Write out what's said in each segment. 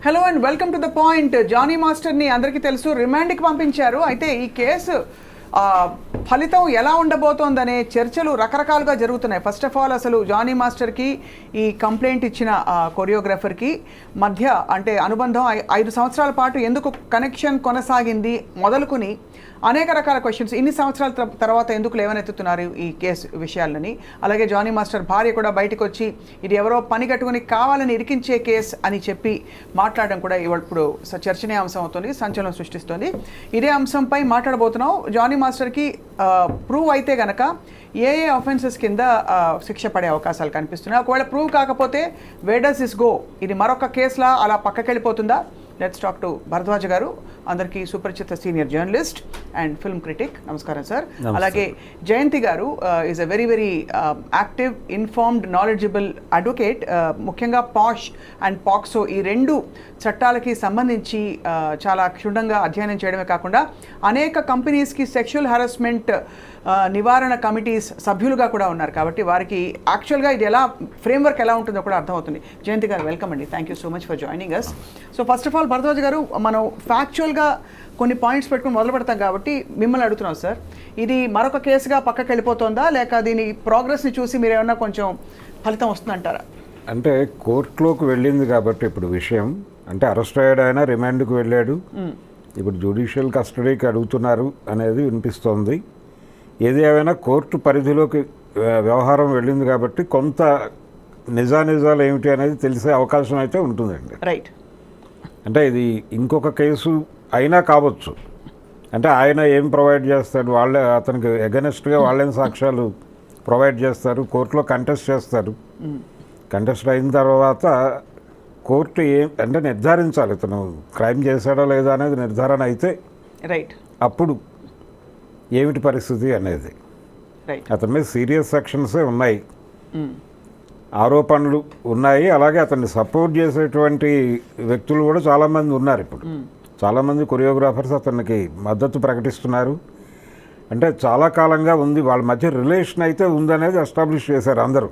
Hello and welcome to the point. Johnny మాస్టర్ని అందరికీ తెలుసు, రిమాండ్కి పంపించారు. అయితే ఈ కేసు ఫలితం ఎలా ఉండబోతోందనే చర్చలు రకరకాలుగా జరుగుతున్నాయి. ఫస్ట్ ఆఫ్ ఆల్ అసలు జానీ మాస్టర్కి ఈ కంప్లైంట్ ఇచ్చిన కొరియోగ్రాఫర్కి మధ్య అంటే అనుబంధం 5 సంవత్సరాల పాటు ఎందుకు కనెక్షన్ కొనసాగింది మొదలుకుని అనేక రకాల క్వశ్చన్స్. ఇన్ని సంవత్సరాల తర్వాత ఎందుకు లేవనెత్తుతున్నారు ఈ కేసు విషయాలని. అలాగే జానీ మాస్టర్ భార్య కూడా బయటకు వచ్చి ఇది ఎవరో పని కట్టుకుని కావాలని ఇరికించే కేసు అని చెప్పి మాట్లాడడం కూడా ఇప్పుడు చర్చనీయాంశం అవుతుంది, సంచలనం సృష్టిస్తుంది. ఇదే అంశంపై మాట్లాడబోతున్నాం. జానీ మాస్టర్కి ప్రూవ్ అయితే గనక ఏ అఫెన్సెస్ కింద శిక్ష పడే అవకాశాలు కనిపిస్తున్నాయి. ఒకవేళ ప్రూవ్ కాకపోతే వేర్ డస్ దిస్ గో? ఇది మరొక కేసులా అలా పక్కకెళ్ళిపోతుందా? Let's talk to Bharadwaj garu, అందరికీ సుపరిచిత senior journalist and film critic. నమస్కారం సార్. అలాగే Jayanthi garu is a very very active, informed, knowledgeable advocate. ముఖ్యంగా పాష్ అండ్ పాక్సో ఈ 2 చట్టాలకి సంబంధించి చాలా క్షుణ్ణంగా అధ్యయనం చేయడమే కాకుండా అనేక కంపెనీస్కి సెక్షువల్ హరాస్మెంట్ నివారణ కమిటీస్ సభ్యులుగా కూడా ఉన్నారు. కాబట్టి వారికి యాక్చువల్గా ఇది ఎలా ఫ్రేమ్వర్క్ ఎలా ఉంటుందో కూడా అర్థమవుతుంది. జయంతి గారు వెల్కమ్ అండి, thank you so much for joining us. So first of all Bharadwaj గారు, మనం ఫ్యాక్చువల్గా కొన్ని పాయింట్స్ పెట్టుకుని మొదలు పెడతాం కాబట్టి మిమ్మల్ని అడుగుతున్నాం సార్, ఇది మరొక కేసుగా పక్కకి వెళ్ళిపోతుందా లేక దీని ప్రోగ్రెస్ని చూసి మీరు ఏమన్నా కొంచెం ఫలితం వస్తుందంటారా? అంటే కోర్టులోకి వెళ్ళింది కాబట్టి ఇప్పుడు విషయం అంటే అరెస్ట్ అయ్యాడు, ఆయన రిమాండ్కి వెళ్ళాడు, ఇప్పుడు జ్యుడిషియల్ కస్టడీకి అడుగుతున్నారు అనేది వినిపిస్తోంది. ఏది ఏమైనా కోర్టు పరిధిలోకి వ్యవహారం వెళ్ళింది కాబట్టి కొంత నిజాలు ఏమిటి అనేది తెలిసే అవకాశం అయితే ఉంటుందండి. రైట్. అంటే ఇది ఇంకొక కేసు అయినా కావచ్చు. అంటే ఆయన ఏం ప్రొవైడ్ చేస్తాడు, వాళ్ళే అతనికి ఎగనెస్ట్గా వాళ్ళేం సాక్ష్యాలు ప్రొవైడ్ చేస్తారు, కోర్టులో కంటెస్ట్ చేస్తారు. కంటెస్ట్ అయిన తర్వాత కోర్టు అంటే నిర్ధారించాలి ఇతను క్రైమ్ చేశాడా లేదా అనేది నిర్ధారణ అయితే రైట్ అప్పుడు ఏమిటి పరిస్థితి అనేది. అతని మీద సీరియస్ సెక్షన్సే ఉన్నాయి, ఆరోపణలు ఉన్నాయి. అలాగే అతన్ని సపోర్ట్ చేసేటువంటి వ్యక్తులు కూడా చాలామంది ఉన్నారు. ఇప్పుడు చాలామంది కొరియోగ్రాఫర్స్ అతనికి మద్దతు ప్రకటిస్తున్నారు. అంటే చాలా కాలంగా ఉంది, వాళ్ళ మధ్య రిలేషన్ అయితే ఉందనేది ఎస్టాబ్లిష్ చేశారు అందరూ.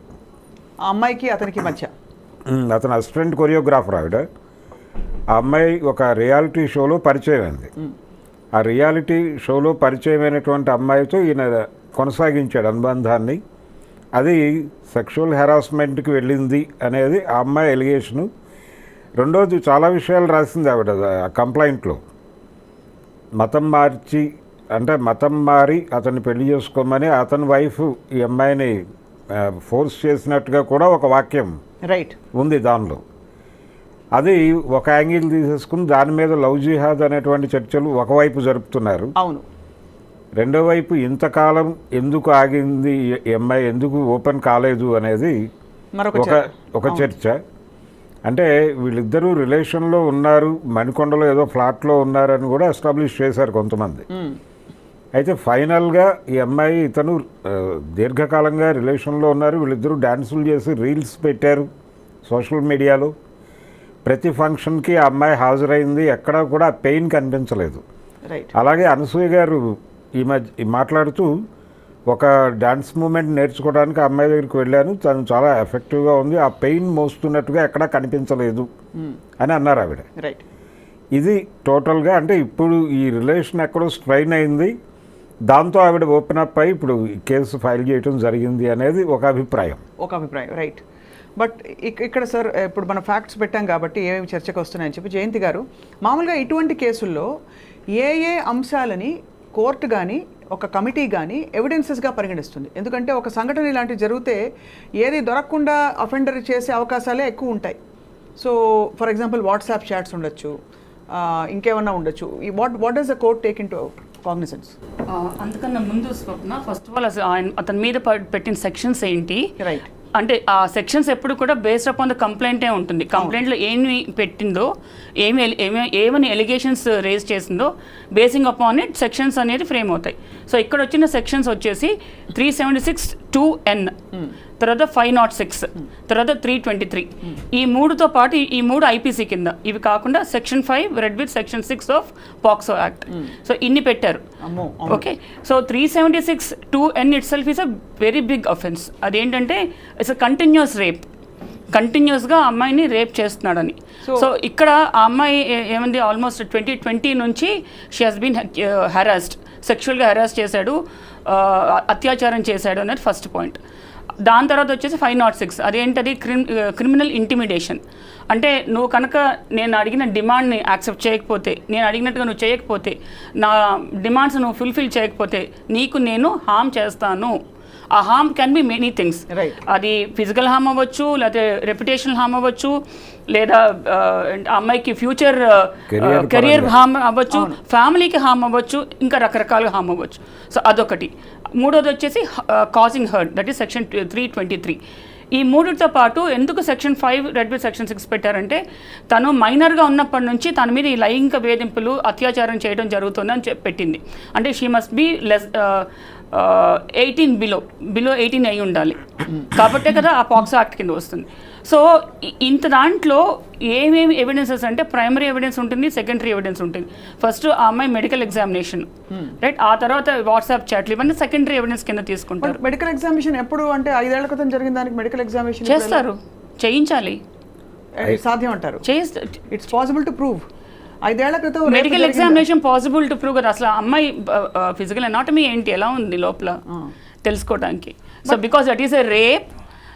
ఆ అమ్మాయికి అతనికి మధ్య అతను అసిస్టెంట్ కొరియోగ్రాఫర్. ఆవిడ ఆ అమ్మాయి ఒక రియాలిటీ షోలో పరిచయం అయింది. ఆ రియాలిటీ షోలో పరిచయమైనటువంటి అమ్మాయితో ఈయన కొనసాగించాడు అనుబంధాన్ని. అది సెక్షువల్ హెరాస్మెంట్కి వెళ్ళింది అనేది ఆ అమ్మాయి ఎలిగేషను. రెండోది చాలా విషయాలు రాసింది ఆవిడ ఆ కంప్లైంట్లో. మతం మారి అతన్ని పెళ్లి చేసుకోమని అతని వైఫ్ ఈ అమ్మాయిని ఫోర్స్ చేసినట్టుగా కూడా ఒక వాక్యం రైట్ ఉంది దానిలో. అది ఒక యాంగిల్ తీసేసుకుని దాని మీద లవ్ జిహాద్ అనేటువంటి చర్చలు ఒకవైపు జరుపుతున్నారు. అవును. రెండో వైపు ఇంతకాలం ఎందుకు ఆగింది ఈ అమ్మాయి, ఎందుకు ఓపెన్ కాలేదు అనేది ఒక చర్చ. అంటే వీళ్ళిద్దరూ రిలేషన్లో ఉన్నారు, మణికొండలో ఏదో ఫ్లాట్లో ఉన్నారని కూడా ఎస్టాబ్లిష్ చేశారు కొంతమంది. అయితే ఫైనల్గా ఈ అమ్మాయి ఇతను దీర్ఘకాలంగా రిలేషన్లో ఉన్నారు. వీళ్ళిద్దరూ డ్యాన్సులు చేసి రీల్స్ పెట్టారు సోషల్ మీడియాలో. ప్రతి ఫంక్షన్కి ఆ అమ్మాయి హాజరైంది, ఎక్కడా కూడా పెయిన్ కనిపించలేదు. అలాగే అనసూయ గారు ఈ మధ్య మాట్లాడుతూ ఒక డాన్స్ మూమెంట్ నేర్చుకోవడానికి ఆ అమ్మాయి దగ్గరికి వెళ్ళాను, తను చాలా ఎఫెక్టివ్గా ఉంది, ఆ పెయిన్ మోస్తున్నట్టుగా ఎక్కడా కనిపించలేదు అని అన్నారు ఆవిడ. ఇది టోటల్గా అంటే ఇప్పుడు ఈ రిలేషన్ ఎక్కడో స్ట్రైన్ అయింది, దాంతో ఆవిడ ఓపెన్ అప్ అయి ఇప్పుడు ఈ కేసు ఫైల్ చేయడం జరిగింది అనేది ఒక అభిప్రాయం. రైట్. బట్ ఇక్కడ సార్ ఇప్పుడు మనం ఫ్యాక్ట్స్ పెట్టాం కాబట్టి ఏమేమి చర్చకు వస్తున్నాయని చెప్పి జయంతి గారు, మామూలుగా ఇటువంటి కేసుల్లో ఏ అంశాలని కోర్టు కానీ ఒక కమిటీ కానీ ఎవిడెన్సెస్గా పరిగణిస్తుంది? ఎందుకంటే ఒక సంఘటన ఇలాంటివి జరిగితే ఏది దొరకకుండా అఫెండర్ చేసే అవకాశాలే ఎక్కువ ఉంటాయి. So for example WhatsApp chats ఉండొచ్చు, ఇంకేమన్నా ఉండొచ్చు. What does the court take into cognizance? అందుకన్నా ముందు స్వప్న, ఫస్ట్ ఆఫ్ ఆల్ అతని మీద పెట్టిన సెక్షన్స్ ఏంటి, రైట్, అంటే ఆ సెక్షన్స్ ఎప్పుడు కూడా బేస్డ్ అపాన్ ద కంప్లైంటే ఉంటుంది. కంప్లైంట్లో ఏమి పెట్టిందో, ఏమని ఎలిగేషన్స్ రేజ్ చేసిందో బేసింగ్ అపాన్ ఇట్ సెక్షన్స్ అనేది ఫ్రేమ్ అవుతాయి. సో ఇక్కడ వచ్చిన సెక్షన్స్ వచ్చేసి 376(2)(n), తర్వాత 506, తర్వాత 323. ఈ 3తో పాటు ఈ 3 ఐపీసీ కింద, ఇవి కాకుండా section 5 read with section 6 of POCSO act. So ఇన్ని పెట్టారు. Okay, so 376(2)(n itself is a very big offence. అదేంటంటే ఇట్స్ అ కంటిన్యూస్ రేప్. కంటిన్యూస్గా ఆ అమ్మాయిని రేప్ చేస్తున్నాడని. సో ఇక్కడ ఆ అమ్మాయి ఏమంది, ఆల్మోస్ట్ 2020 నుంచి షీ హాస్ బీన్ హెరాస్డ్, సెక్షువల్గా హెరాస్ చేశాడు, అత్యాచారం చేశాడు అనేది ఫస్ట్ పాయింట్. దాని తర్వాత వచ్చేసి 506, అదేంటది క్రిమినల్ ఇంటిమిడేషన్. అంటే నువ్వు కనుక నేను అడిగిన డిమాండ్ని యాక్సెప్ట్ చేయకపోతే, నేను అడిగినట్టుగా నువ్వు చేయకపోతే, నా డిమాండ్స్ నువ్వు ఫుల్ఫిల్ చేయకపోతే నీకు నేను హామ్ చేస్తాను. ఆ హామ్ కెన్ బి మెనీ థింగ్స్. అది ఫిజికల్ హామ్ అవ్వచ్చు, లేకపోతే రెప్యుటేషనల్ హామ్ అవ్వచ్చు, లేదా అమ్మాయికి ఫ్యూచర్ కెరియర్ హామ్ అవ్వచ్చు, ఫ్యామిలీకి హామ్ అవ్వచ్చు, ఇంకా రకరకాల హామ్ అవ్వచ్చు. సో అదొకటి. మూడోది వచ్చేసి causing hurt, that is section 323. ఈ మూడితో పాటు ఎందుకు సెక్షన్ 5 రెడ్ విత్ సెక్షన్ 6 పెట్టారంటే, తను మైనర్గా ఉన్నప్పటి నుంచి తన మీద ఈ లైంగిక వేధింపులు, అత్యాచారం చేయడం జరుగుతుందని పెట్టింది. అంటే she must be less 18 below 18 అయి ఉండాలి. కాబట్టే కదా ఆ పాక్సో యాక్ట్ కింద వస్తుంది. సో ఇంత దాంట్లో ఏమేమి ఎవిడెన్సెస్ అంటే, ప్రైమరీ ఎవిడెన్స్ ఉంటుంది, సెకండరీ ఎవిడెన్స్ ఉంటుంది. ఫస్ట్ ఆ అమ్మాయి మెడికల్ ఎగ్జామినేషన్, రైట్, ఆ తర్వాత వాట్సాప్ చాట్లు, ఇవన్నీ సెకండరీ ఎవిడెన్స్ కింద తీసుకుంటారు. మెడికల్ ఎగ్జామినేషన్ ఎప్పుడు అంటే 5 ఏళ్ల క్రితం జరిగిన దానికి మెడికల్ ఎగ్జామినేషన్ చేస్తారు, చేయించాలి, సాధ్యం అంటారు. It's possible to prove. 5 ఏళ్ల క్రితం medical examination possible to prove కదా. అసలు అమ్మాయి ఫిజికల్ అనాటమీ ఏంటి, ఎలా ఉంది లోపల తెలుసుకోవడానికి. So because that is a rape,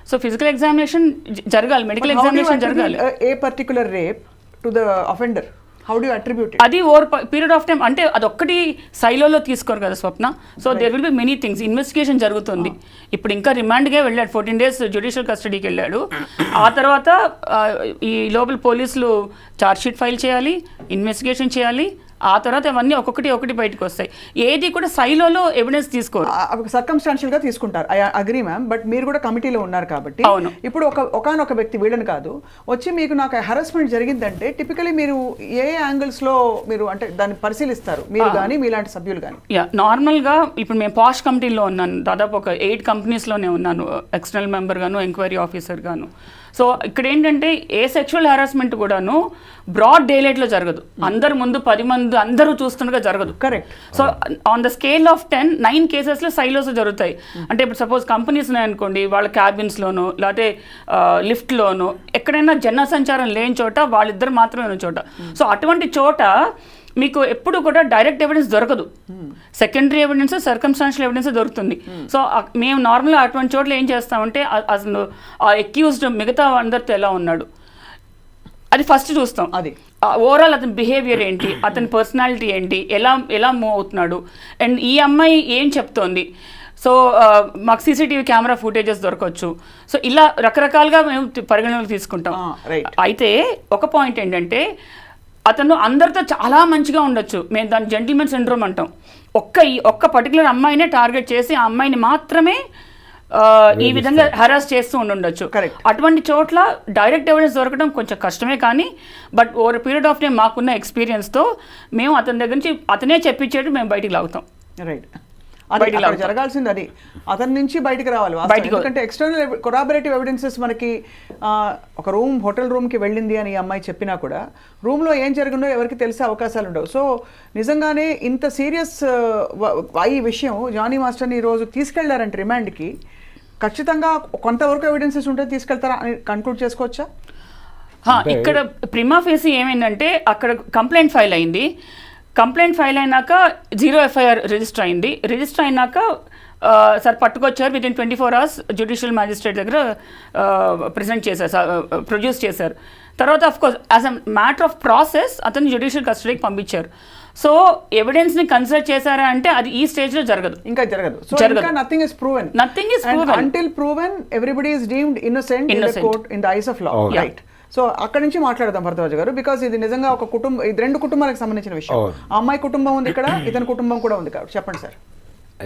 so physical examination జరగాలి, మెడికల్ ఎగ్జామినేషన్ జరగాలి. A particular rape to the offender, how do you attribute it? అది ఓవర్ పీరియడ్ ఆఫ్ టైం, అంటే అదొక్కటి సైలోలో తీసుకోరు కదా Swapna. So there will be many things. Investigation జరుగుతుంది. ఇప్పుడు ఇంకా రిమాండ్గా వెళ్ళాడు, 14 days జ్యుడిషియల్ కస్టడీకి వెళ్ళాడు. ఆ తర్వాత ఈ లోపల పోలీసులు ఛార్జ్షీట్ ఫైల్ చేయాలి, ఇన్వెస్టిగేషన్ చేయాలి. ఆ తర్వాత అవన్నీ ఒక్కొక్కటి బయటకు వస్తాయి. ఏది కూడా సైలోలో ఎవిడెన్స్ తీసుకోరు, సర్కమ్స్టాన్షియల్ గా తీసుకుంటారు. I agree ma'am. బట్ మీరు కూడా కమిటీలో ఉన్నారు కాబట్టి, ఇప్పుడు ఒకనొక వ్యక్తి, వీళ్ళని కాదు, వచ్చి మీకు నాకు హెరాస్మెంట్ జరిగిందంటే టిపికలీ మీరు ఏ యాంగిల్స్ లో మీరు అంటే దాన్ని పరిశీలిస్తారు, మీరు కానీ మీలాంటి సభ్యులు కానీ? నార్మల్గా ఇప్పుడు మేము పాష్ కమిటీలో ఉన్నాను, దాదాపు ఒక 8 కంపెనీస్లోనే ఉన్నాను, ఎక్స్టర్నల్ మెంబర్ గాను, ఎంక్వైరీ ఆఫీసర్ గాను. సో ఇక్కడ ఏంటంటే ఏ సెక్షువల్ హెరాస్మెంట్ కూడాను బ్రాడ్ డే లైట్లో జరగదు, అందరు ముందు 10 మంది అందరూ చూస్తుండగా జరగదు. Correct. So on the scale of 10, 9 కేసెస్లో సైలోస్ జరుగుతాయి. అంటే ఇప్పుడు సపోజ్ కంపెనీస్ ఉన్నాయనుకోండి, వాళ్ళ క్యాబిన్స్లోనో లేకపోతే లిఫ్ట్లోనో ఎక్కడైనా జన సంచారం లేని చోట వాళ్ళిద్దరు మాత్రమే ఉన్న చోట. సో అటువంటి చోట మీకు ఎప్పుడు కూడా డైరెక్ట్ ఎవిడెన్స్ దొరకదు, సెకండరీ ఎవిడెన్స్, సర్కమ్స్టాన్షియల్ ఎవిడెన్స్ దొరుకుతుంది. సో మేము నార్మల్గా అటువంటి చోట్ల ఏం చేస్తామంటే, అసలు ఆ అక్యూజ్డ్ మిగతా అందరితో ఎలా ఉన్నాడు అది ఫస్ట్ చూస్తాం. అది ఓవరాల్ అతని బిహేవియర్ ఏంటి, అతని పర్సనాలిటీ ఏంటి, ఎలా మూవ్ అవుతున్నాడు, అండ్ ఈ అమ్మాయి ఏం చెప్తోంది. సో మాకు సీసీటీవీ కెమెరా ఫుటేజెస్ దొరకవచ్చు. సో ఇలా రకరకాలుగా మేము పరిగణనలోకి తీసుకుంటాం. అయితే ఒక పాయింట్ ఏంటంటే, అతను అందరితో చాలా మంచిగా ఉండొచ్చు, మేము దాన్ని జెంటిల్మెన్ సిండ్రోమ్ అంటాం. ఒక్క పర్టికులర్ అమ్మాయినే టార్గెట్ చేసి ఆ అమ్మాయిని మాత్రమే ఈ విధంగా హెరాస్ చేస్తూ ఉండొచ్చు. అటువంటి చోట్ల డైరెక్ట్ ఎవిడెన్స్ దొరకడం కొంచెం కష్టమే, కానీ but over period of time మాకున్న ఎక్స్పీరియన్స్తో మేము అతని దగ్గర నుంచి అతనే చెప్పించేట్టు మేము బయటికి లాగుతాం. రైట్, జరగాల్సింది అది, అతని నుంచి బయటకు రావాలి. ఎందుకంటే ఎక్స్టర్నల్ కొరాబరేటివ్ ఎవిడెన్సెస్ మనకి ఒక హోటల్ రూమ్కి వెళ్ళింది అని ఈ అమ్మాయి చెప్పినా కూడా రూమ్లో ఏం జరిగిందో ఎవరికి తెలిసే అవకాశాలు ఉండవు. సో నిజంగానే ఇంత సీరియస్ ఈ విషయం జానీ మాస్టర్ని ఈరోజు తీసుకెళ్లారంటే రిమాండ్కి, ఖచ్చితంగా కొంతవరకు ఎవిడెన్సెస్ ఉంటే తీసుకెళ్తారా అని కన్క్లూడ్ చేసుకోవచ్చా? ఇక్కడ ప్రిమా ఫేసి ఏమైందంటే, అక్కడ కంప్లైంట్ ఫైల్ అయింది. కంప్లైంట్ ఫైల్ అయినాక 0 FIR రిజిస్టర్ అయింది. రిజిస్టర్ అయినాక సార్ పట్టుకొచ్చారు, వితిన్ 24 hours జ్యుడిషియల్ మ్యాజిస్ట్రేట్ దగ్గర ప్రొడ్యూస్ చేశారు. తర్వాత of course as a matter of process అతన్ని జ్యుడిషియల్ కస్టడీకి పంపించారు. సో ఎవిడెన్స్ని కన్సిడర్ చేశారా అంటే అది ఈ స్టేజ్లో జరగదు, ఇంకా జరగదు. Nothing is proven until proven everybody is deemed innocent in the court in the eyes of law. Right. So అక్కడి నుంచి మాట్లాడదాం భరద్వాజ్ గారు, బికాస్ ఇది నిజంగా ఒక ఇది 2 కుటుంబాలకు సంబంధించిన విషయం. ఆ అమ్మాయి కుటుంబం ఉంది ఇక్కడ, ఇతని కుటుంబం కూడా ఉంది కాబట్టి చెప్పండి సార్.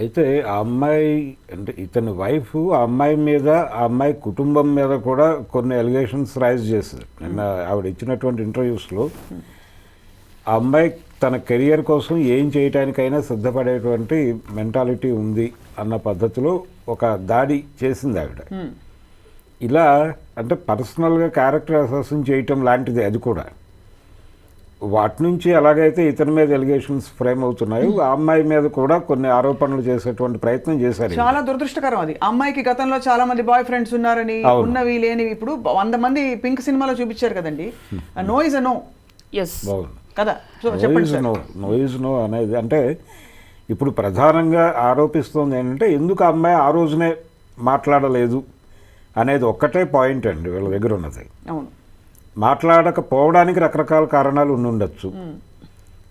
అయితే ఆ అమ్మాయి అంటే ఇతని వైఫ్ ఆ అమ్మాయి మీద, ఆ అమ్మాయి కుటుంబం మీద కూడా కొన్ని ఎలిగేషన్స్ రైజ్ చేశారు. నిన్న ఆవిడ ఇచ్చినటువంటి ఇంటర్వ్యూస్లో ఆ అమ్మాయి తన కెరియర్ కోసం ఏం చేయటానికైనా సిద్ధపడేటువంటి మెంటాలిటీ ఉంది అన్న పద్ధతిలో ఒక దాడి చేసింది ఆవిడ. ఇలా అంటే పర్సనల్గా క్యారెక్టర్ అసాసిన్ చేయటం లాంటిది అది కూడా. వాటి నుంచి ఎలాగైతే ఇతని మీద ఎలిగేషన్స్ ఫ్రేమ్ అవుతున్నాయో ఆ అమ్మాయి మీద కూడా కొన్ని ఆరోపణలు చేసేటువంటి ప్రయత్నం చేశారు. చాలా దురదృష్టకరం అది. అమ్మాయికి గతంలో చాలా మంది బాయ్ ఫ్రెండ్స్ ఉన్నారని, ఉన్నవి లేనివి ఇప్పుడు 100 మంది పింక్ సినిమాలో చూపించారు కదండి. No is a no. Yes కదా. సో చెప్పండి. నో ఇస్ నో అనేది అంటే ఇప్పుడు ప్రధానంగా ఆరోపిస్తుంది ఏంటంటే ఎందుకు ఆ అమ్మాయి ఆ రోజునే మాట్లాడలేదు అనేది ఒక్కటే పాయింట్ అండి వీళ్ళ దగ్గర ఉన్నది. అవును, మాట్లాడకపోవడానికి రకరకాల కారణాలు ఉండొచ్చు.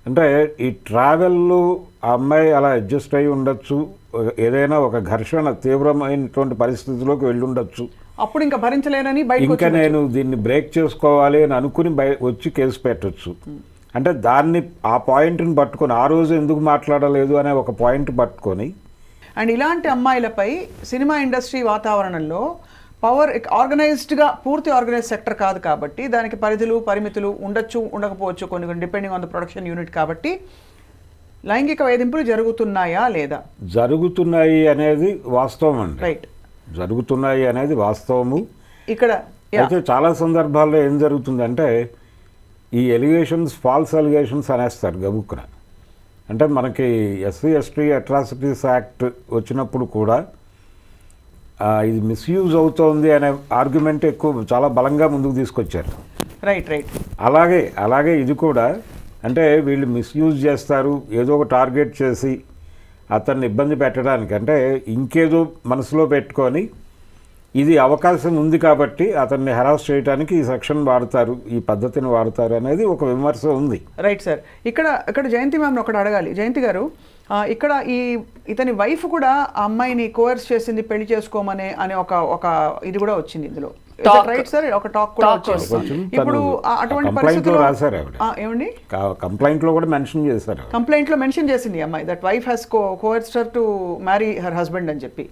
అంటే ఈ ట్రావెల్లో ఆ అమ్మాయి అలా అడ్జస్ట్ అయి ఉండొచ్చు, ఏదైనా ఒక ఘర్షణ తీవ్రమైనటువంటి పరిస్థితిలోకి వెళ్ళి ఉండొచ్చు. అప్పుడు ఇంకా భరించలేనని ఇంకా నేను దీన్ని బ్రేక్ చేసుకోవాలి అని అనుకుని వచ్చి కేసు పెట్టచ్చు. అంటే దాన్ని ఆ పాయింట్ని పట్టుకొని ఆ రోజు ఎందుకు మాట్లాడలేదు అనే ఒక పాయింట్ పట్టుకొని. అండ్ ఇలాంటి అమ్మాయిలపై సినిమా ఇండస్ట్రీ వాతావరణంలో పవర్ ఆర్గనైజ్డ్గా పూర్తి ఆర్గనైజ్ సెక్టర్ కాదు కాబట్టి దానికి పరిధులు పరిమితులు ఉండొచ్చు, ఉండకపోవచ్చు, కొన్ని depending on the production unit. కాబట్టి లైంగిక వేధింపులు జరుగుతున్నాయా లేదా? జరుగుతున్నాయి అనేది వాస్తవం అండి. రైట్, జరుగుతున్నాయి అనేది వాస్తవము. ఇక్కడ అయితే చాలా సందర్భాల్లో ఏం జరుగుతుందంటే ఈ ఎలిగేషన్స్ ఫాల్స్ ఎలిగేషన్స్ అనేస్తారు గబుక్కున. అంటే మనకి ఎస్సీ ఎస్టీ అట్రాసిటీస్ యాక్ట్ వచ్చినప్పుడు కూడా ఇది మిస్యూజ్ అవుతోంది అనే ఆర్గ్యుమెంట్ ఎక్కువ చాలా బలంగా ముందుకు తీసుకొచ్చారు. Right right. అలాగే ఇది కూడా అంటే వీళ్ళు మిస్యూజ్ చేస్తారు, ఏదో ఒక టార్గెట్ చేసి అతన్ని ఇబ్బంది పెట్టడానికి, అంటే ఇంకేదో మనసులో పెట్టుకొని ఇది అవకాశం ఉంది కాబట్టి అతన్ని హెరాస్ చేయడానికి ఈ సెక్షన్ వాడతారు, ఈ పద్ధతిని వాడతారు అనేది ఒక విమర్శ ఉంది. Right sir. ఇక్కడ జయంతి మ్యామ్ని ఒకటి అడగాలి. జయంతి గారు, ఇక్కడ ఇతని వైఫ్ కూడా ఆ అమ్మాయిని కోర్స్ చేసింది పెళ్లి చేసుకోమనే అనే ఒక ఇది కూడా వచ్చింది ఇందులో. రైట్ సార్, ఒక టాక్ కూడా వచ్చింది. ఇప్పుడు అటువంటి పరిస్థితుల్లో రాశారు ఏమండి, కంప్లైంట్ లో కూడా మెన్షన్ చేశారు. కంప్లైంట్ లో మెన్షన్ చేసింది అమ్మాయి that wife has coerced her to marry her husband అని చెప్పి.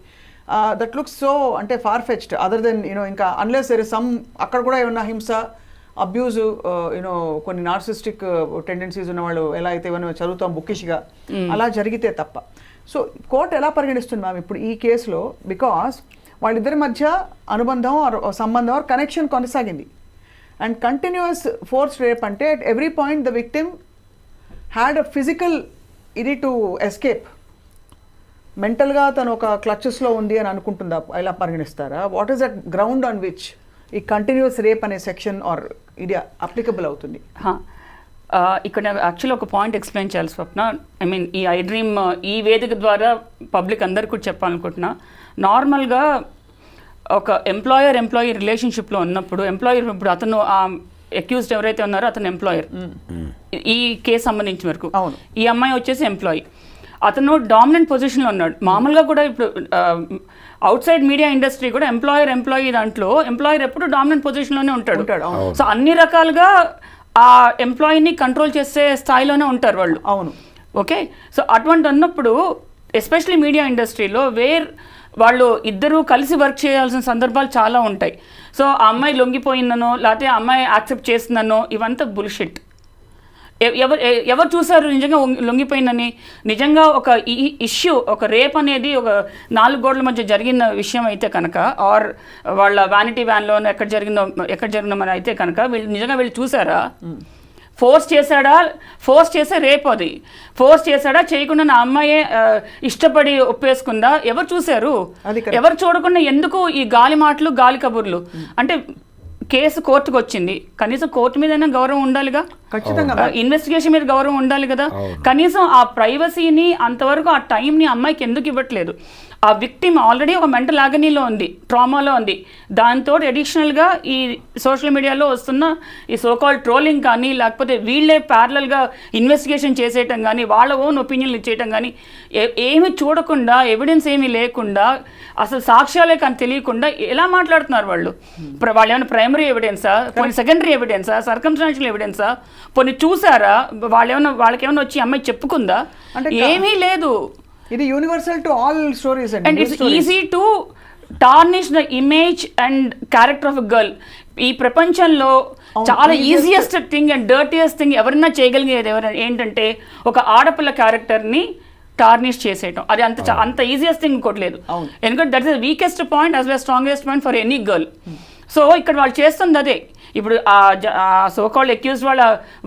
దట్ లుక్స్ సో అంటే ఫార్ ఫెచ్డ్. అదర్ దెన్ ఇంకా అన్లెస్ దెర్ ఇస్ సమ్ అక్కడ కూడా ఏమన్నా హింస, అబ్యూజ్, కొన్ని నార్సిస్టిక్ టెండెన్సీస్ ఉన్న వాళ్ళు ఎలా అయితే ఏమైనా చదువుతాం బుక్కిష్గా అలా జరిగితే తప్ప. సో కోర్టు ఎలా పరిగణిస్తుంది మ్యామ్ ఇప్పుడు ఈ కేసులో? బికాస్ వాళ్ళిద్దరి మధ్య అనుబంధం సంబంధం కనెక్షన్ కొనసాగింది. అండ్ కంటిన్యూస్ ఫోర్స్ రేప్ అంటే at every point the victim had a physical ఇది టు ఎస్కేప్. మెంటల్గా తను ఒక క్లచెస్లో ఉంది అని అనుకుంటుందా, ఇలా పరిగణిస్తారా? What is that ground on which ఈ కంటిన్యూస్ రేప్ అనే సెక్షన్ ఆర్ ఇది అప్లికబుల్ అవుతుంది? ఇక్కడ యాక్చువల్లీ ఒక పాయింట్ ఎక్స్ప్లెయిన్ చేయాలి స్వప్న. ఐ మీన్ ఈ ఐ డ్రీమ్ ఈ వేదిక ద్వారా పబ్లిక్ అందరికీ కూడా చెప్పాలనుకుంటున్నా. నార్మల్గా ఒక ఎంప్లాయీ రిలేషన్షిప్లో ఉన్నప్పుడు ఎంప్లాయర్, ఇప్పుడు అతను అక్యూజ్డ్ ఎవరైతే ఉన్నారో అతను ఎంప్లాయర్ ఈ కేసు సంబంధించిన వరకు, ఈ అమ్మాయి వచ్చేసి ఎంప్లాయీ. అతను డామినెంట్ పొజిషన్లో ఉన్నాడు. మామూలుగా కూడా ఇప్పుడు అవుట్ సైడ్ మీడియా ఇండస్ట్రీ కూడా ఎంప్లాయీ దాంట్లో ఎంప్లాయర్ ఎప్పుడు డామినెంట్ పొజిషన్లోనే ఉంటాడు. సో అన్ని రకాలుగా ఆ ఎంప్లాయీని కంట్రోల్ చేసే స్థాయిలోనే ఉంటారు వాళ్ళు. అవును, ఓకే. సో అటువంటి ఉన్నప్పుడు ఎస్పెషలీ మీడియా ఇండస్ట్రీలో వాళ్ళు ఇద్దరూ కలిసి వర్క్ చేయాల్సిన సందర్భాలు చాలా ఉంటాయి. సో ఆ అమ్మాయి లొంగిపోయిందనో లేకపోతే ఆ అమ్మాయి యాక్సెప్ట్ చేసిందనో ఇవంతా బుల్షిట్. ఎవరు చూసారు నిజంగా లొంగిపోయిందని? నిజంగా ఒక ఇష్యూ, ఒక రేప్ అనేది ఒక 4 గోడల మధ్య జరిగిన విషయం అయితే కనుక, ఆర్ వాళ్ళ వ్యానిటీ వ్యాన్లో ఎక్కడ జరిగిందో మరి అయితే కనుక వీళ్ళు చూసారా? ఫోర్స్ చేసే రేప్ అది. ఫోర్స్ చేశాడా, చేయకుండా నా అమ్మాయే ఇష్టపడి ఒప్పేసుకుందా? ఎవరు చూశారు? ఎవరు చూడకుండా ఎందుకు ఈ గాలి మాటలు, గాలి కబుర్లు? అంటే కేసు కోర్టుకు వచ్చింది, కనీసం కోర్టు మీదైనా గౌరవం ఉండాలిగా, ఖచ్చితంగా ఇన్వెస్టిగేషన్ మీద గౌరవం ఉండాలి కదా. కనీసం ఆ ప్రైవసీని అంతవరకు ఆ టైంని అమ్మాయికి ఎందుకు ఇవ్వట్లేదు? ఆ విక్టిమ్ ఆల్రెడీ ఒక మెంటల్ ఆగనీలో ఉంది, ట్రామాలో ఉంది. దాంతో అడిషనల్గా ఈ సోషల్ మీడియాలో వస్తున్న ఈ సోకాల్ ట్రోలింగ్ కానీ, లేకపోతే వీళ్ళే ప్యారలల్గా ఇన్వెస్టిగేషన్ చేసేయటం కానీ, వాళ్ళ ఓన్ ఒపీనియన్లు ఇచ్చేయటం కానీ, ఏమి చూడకుండా, ఎవిడెన్స్ ఏమీ లేకుండా, అసలు సాక్ష్యాలే కానీ తెలియకుండా ఎలా మాట్లాడుతున్నారు వాళ్ళు? వాళ్ళు ఏమైనా ప్రైమరీ ఎవిడెన్సా, కొన్ని సెకండరీ ఎవిడెన్సా, సర్కమ్స్టాన్షియల్ ఎవిడెన్సా, కొన్ని చూసారా? వాళ్ళకేమైనా వచ్చి అమ్మాయి చెప్పుకుందా? ఏమీ లేదు. ఇది universal to all stories and it's easy to tarnish the image and character of a girl. ఈ ప్రపంచంలో చాలా easiest thing and dirtiest thing ఎవరైనా చేయగలిగేది ఏంటంటే ఒక ఆడపిల్ల క్యారెక్టర్ని టార్నిష్ చేసేయటం. అది అంత ఈజియెస్ట్ థింగ్ ఇంకోట్లేదు. ఎందుకంటే that is the weakest point as well strongest point for any girl. So ఇక్కడ వాళ్ళు చేస్తుంది అదే. ఇప్పుడు ఆ సోకాల్డ్ అక్యూజ్ వాళ్ళ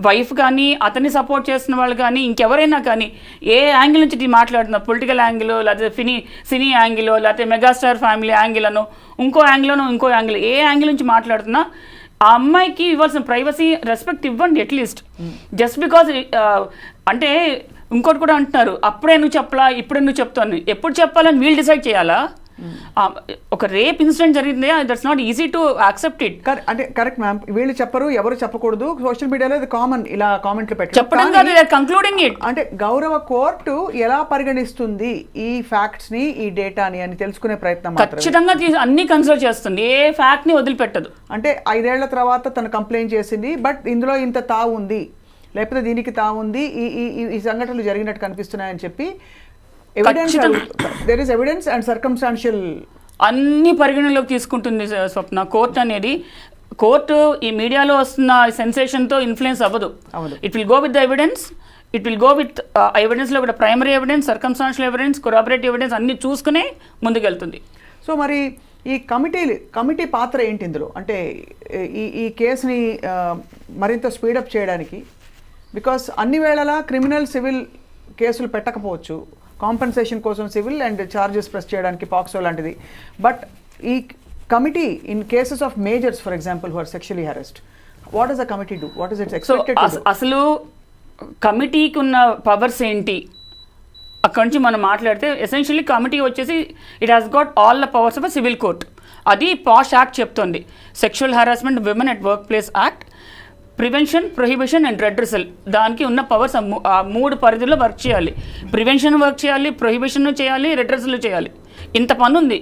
వైఫ్ కానీ అతన్ని సపోర్ట్ చేస్తున్న వాళ్ళు కానీ ఇంకెవరైనా కానీ ఏ యాంగిల్ నుంచి మాట్లాడుతున్నారు, పొలిటికల్ యాంగిల్ లేకపోతే సినీ యాంగిల్ లేకపోతే మెగాస్టార్ ఫ్యామిలీ యాంగిల్ అనో ఇంకో యాంగిల్ ఏ యాంగిల్ నుంచి మాట్లాడుతున్నా ఆ అమ్మాయికి ఇవ్వాల్సిన ప్రైవసీ రెస్పెక్ట్ ఇవ్వండి అట్లీస్ట్. జస్ట్ బికాజ్ అంటే ఇంకోటి కూడా అంటున్నారు, అప్పుడే నువ్వు చెప్పలా ఇప్పుడే నువ్వు చెప్తాను, ఎప్పుడు చెప్పాలని వీళ్ళు డిసైడ్ చేయాలా? ఒక రేప్ ఇన్సిడెంట్ జరిగింది, that's not easy to accept it. అంటే కరెక్ట్ మ్యామ్, వీళ్ళు చెప్పరు, ఎవరు చెప్పకూడదు, సోషల్ మీడియాలో ఇది కామన్ ఇలా కామెంట్లు చెప్పడం కాదు, కంక్లూడింగ్ ఇట్. అంటే గౌరవ కోర్టు ఎలా పరిగణిస్తుంది ఈ ఫ్యాక్ట్స్ ని, ఈ డేటాని అని తెలుసుకునే ప్రయత్నం ఖచ్చితంగా అన్ని కన్సిడర్ చేస్తుంది, ఏ ఫ్యాక్ట్ ని వదిలిపెట్టదు. అంటే 5 ఏళ్ల తర్వాత తను కంప్లైంట్ చేసింది, బట్ ఇందులో ఇంత తావు ఉంది, లేకపోతే దీనికి తావు ఉంది, ఈ సంఘటనలు జరిగినట్టు కనిపిస్తున్నాయని చెప్పి there is evidence and circumstantial అన్ని పరిగణలోకి తీసుకుంటుంది స్వప్న. కోర్టు అనేది ఈ మీడియాలో వస్తున్న సెన్సేషన్తో ఇన్ఫ్లుయెన్స్ అవ్వదు. It will go with the evidence, it will go with ఎవిడెన్స్లో కూడా primary evidence, circumstantial evidence, corroborative evidence అన్ని చూసుకునే ముందుకెళ్తుంది. సో మరి ఈ కమిటీ పాత్ర ఏంటి ఇందులో? అంటే ఈ కేసుని మరింత స్పీడప్ చేయడానికి, బికాస్ అన్ని వేళలా క్రిమినల్ సివిల్ కేసులు పెట్టకపోవచ్చు, కాంపెన్సేషన్ కోసం సివిల్ అండ్ చార్జెస్ ప్రెస్ చేయడానికి పాక్సో లాంటిది, బట్ ఈ committee in cases of measures for example who are sexually harassed, what does the committee do? What is it's expected to do? అసలు కమిటీకి ఉన్న powers ఏంటి అక్కడి నుంచి మనం మాట్లాడితే, ఎసెన్షియల్లీ కమిటీ వచ్చేసి it has got all the powers of a civil court. అది పాష్ యాక్ట్ చెప్తుంది, sexual harassment women at work place act, prevention, prohibition and redressal. దానికి ఉన్న పవర్స్ ఆ 3 పరిధిలో వర్క్ చేయాలి. ప్రివెన్షన్ వర్క్ చేయాలి, ప్రొహిబిషన్ చేయాలి, రెడ్రెసల్ చేయాలి. ఇంత పని ఉంది.